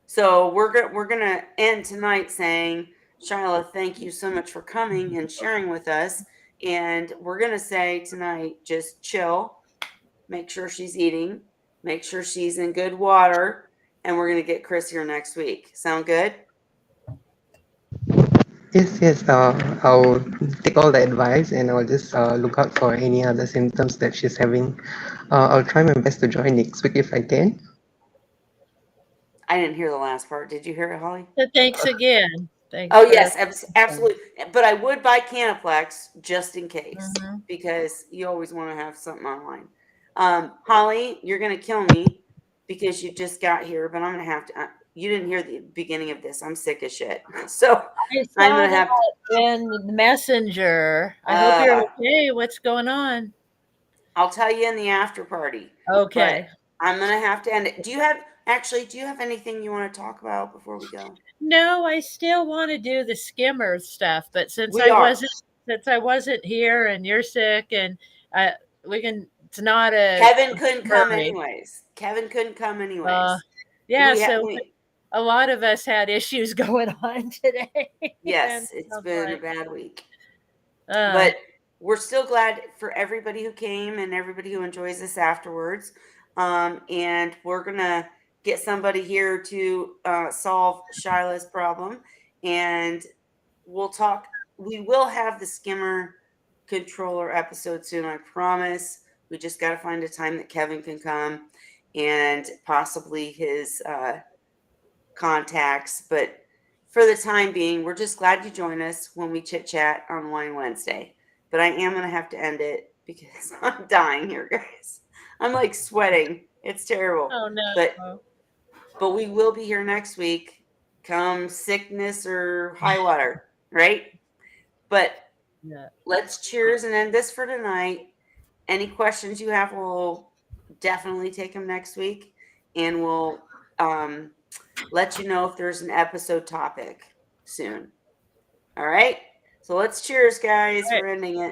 So we're gonna end tonight saying, Shiloh, thank you so much for coming and sharing with us. And we're gonna say tonight, just chill, make sure she's eating, make sure she's in good water, and we're gonna get Chris here next week. Sound good? Yes, I'll take all the advice and I'll just look out for any other symptoms that she's having. I'll try my best to join next week if I can. I didn't hear the last part. Did you hear it, Holly? So thanks again. Thanks Oh for yes, absolutely. But I would buy Canaplex just in case Mhm. because you always want to have something online. Holly, you're gonna kill me because you just got here, but I'm gonna have to. You didn't hear the beginning of this. I'm sick as shit, so I I'm saw gonna that have to. in the Messenger. I hope you're Uh, okay. What's going on? I'll tell you in the after party, but Okay. I'm gonna have to end it. Do you have anything you want to talk about before we go? No, I still wanna do the skimmer stuff, but We are. since I wasn't here and you're sick and, uh, we can it's not a Kevin couldn't come hurry. anyways. Kevin couldn't come Uh, anyways. yeah, We had so we a lot of us had issues going on today, and Yes, it it's sounds been a like, bad week. uh, But we're still glad for everybody who came and everybody who enjoys this afterwards. And we're gonna get somebody here to solve Shiloh's problem, and we'll talk. We will have the skimmer controller episode soon, I promise. We just got to find a time that Kevin can come and possibly his contacts. But for the time being, we're just glad you join us when we chit chat on Wine Wednesday. But I am going to have to end it because I'm dying here, guys. I'm like sweating. It's terrible. oh, But no. but we will be here next week, come sickness or high water, right? But Yeah. let's cheers and end this for tonight. Any questions you have, we'll definitely take them next week, and we'll let you know if there's an episode topic soon. All right. So let's cheers, guys. Alright. We're ending it.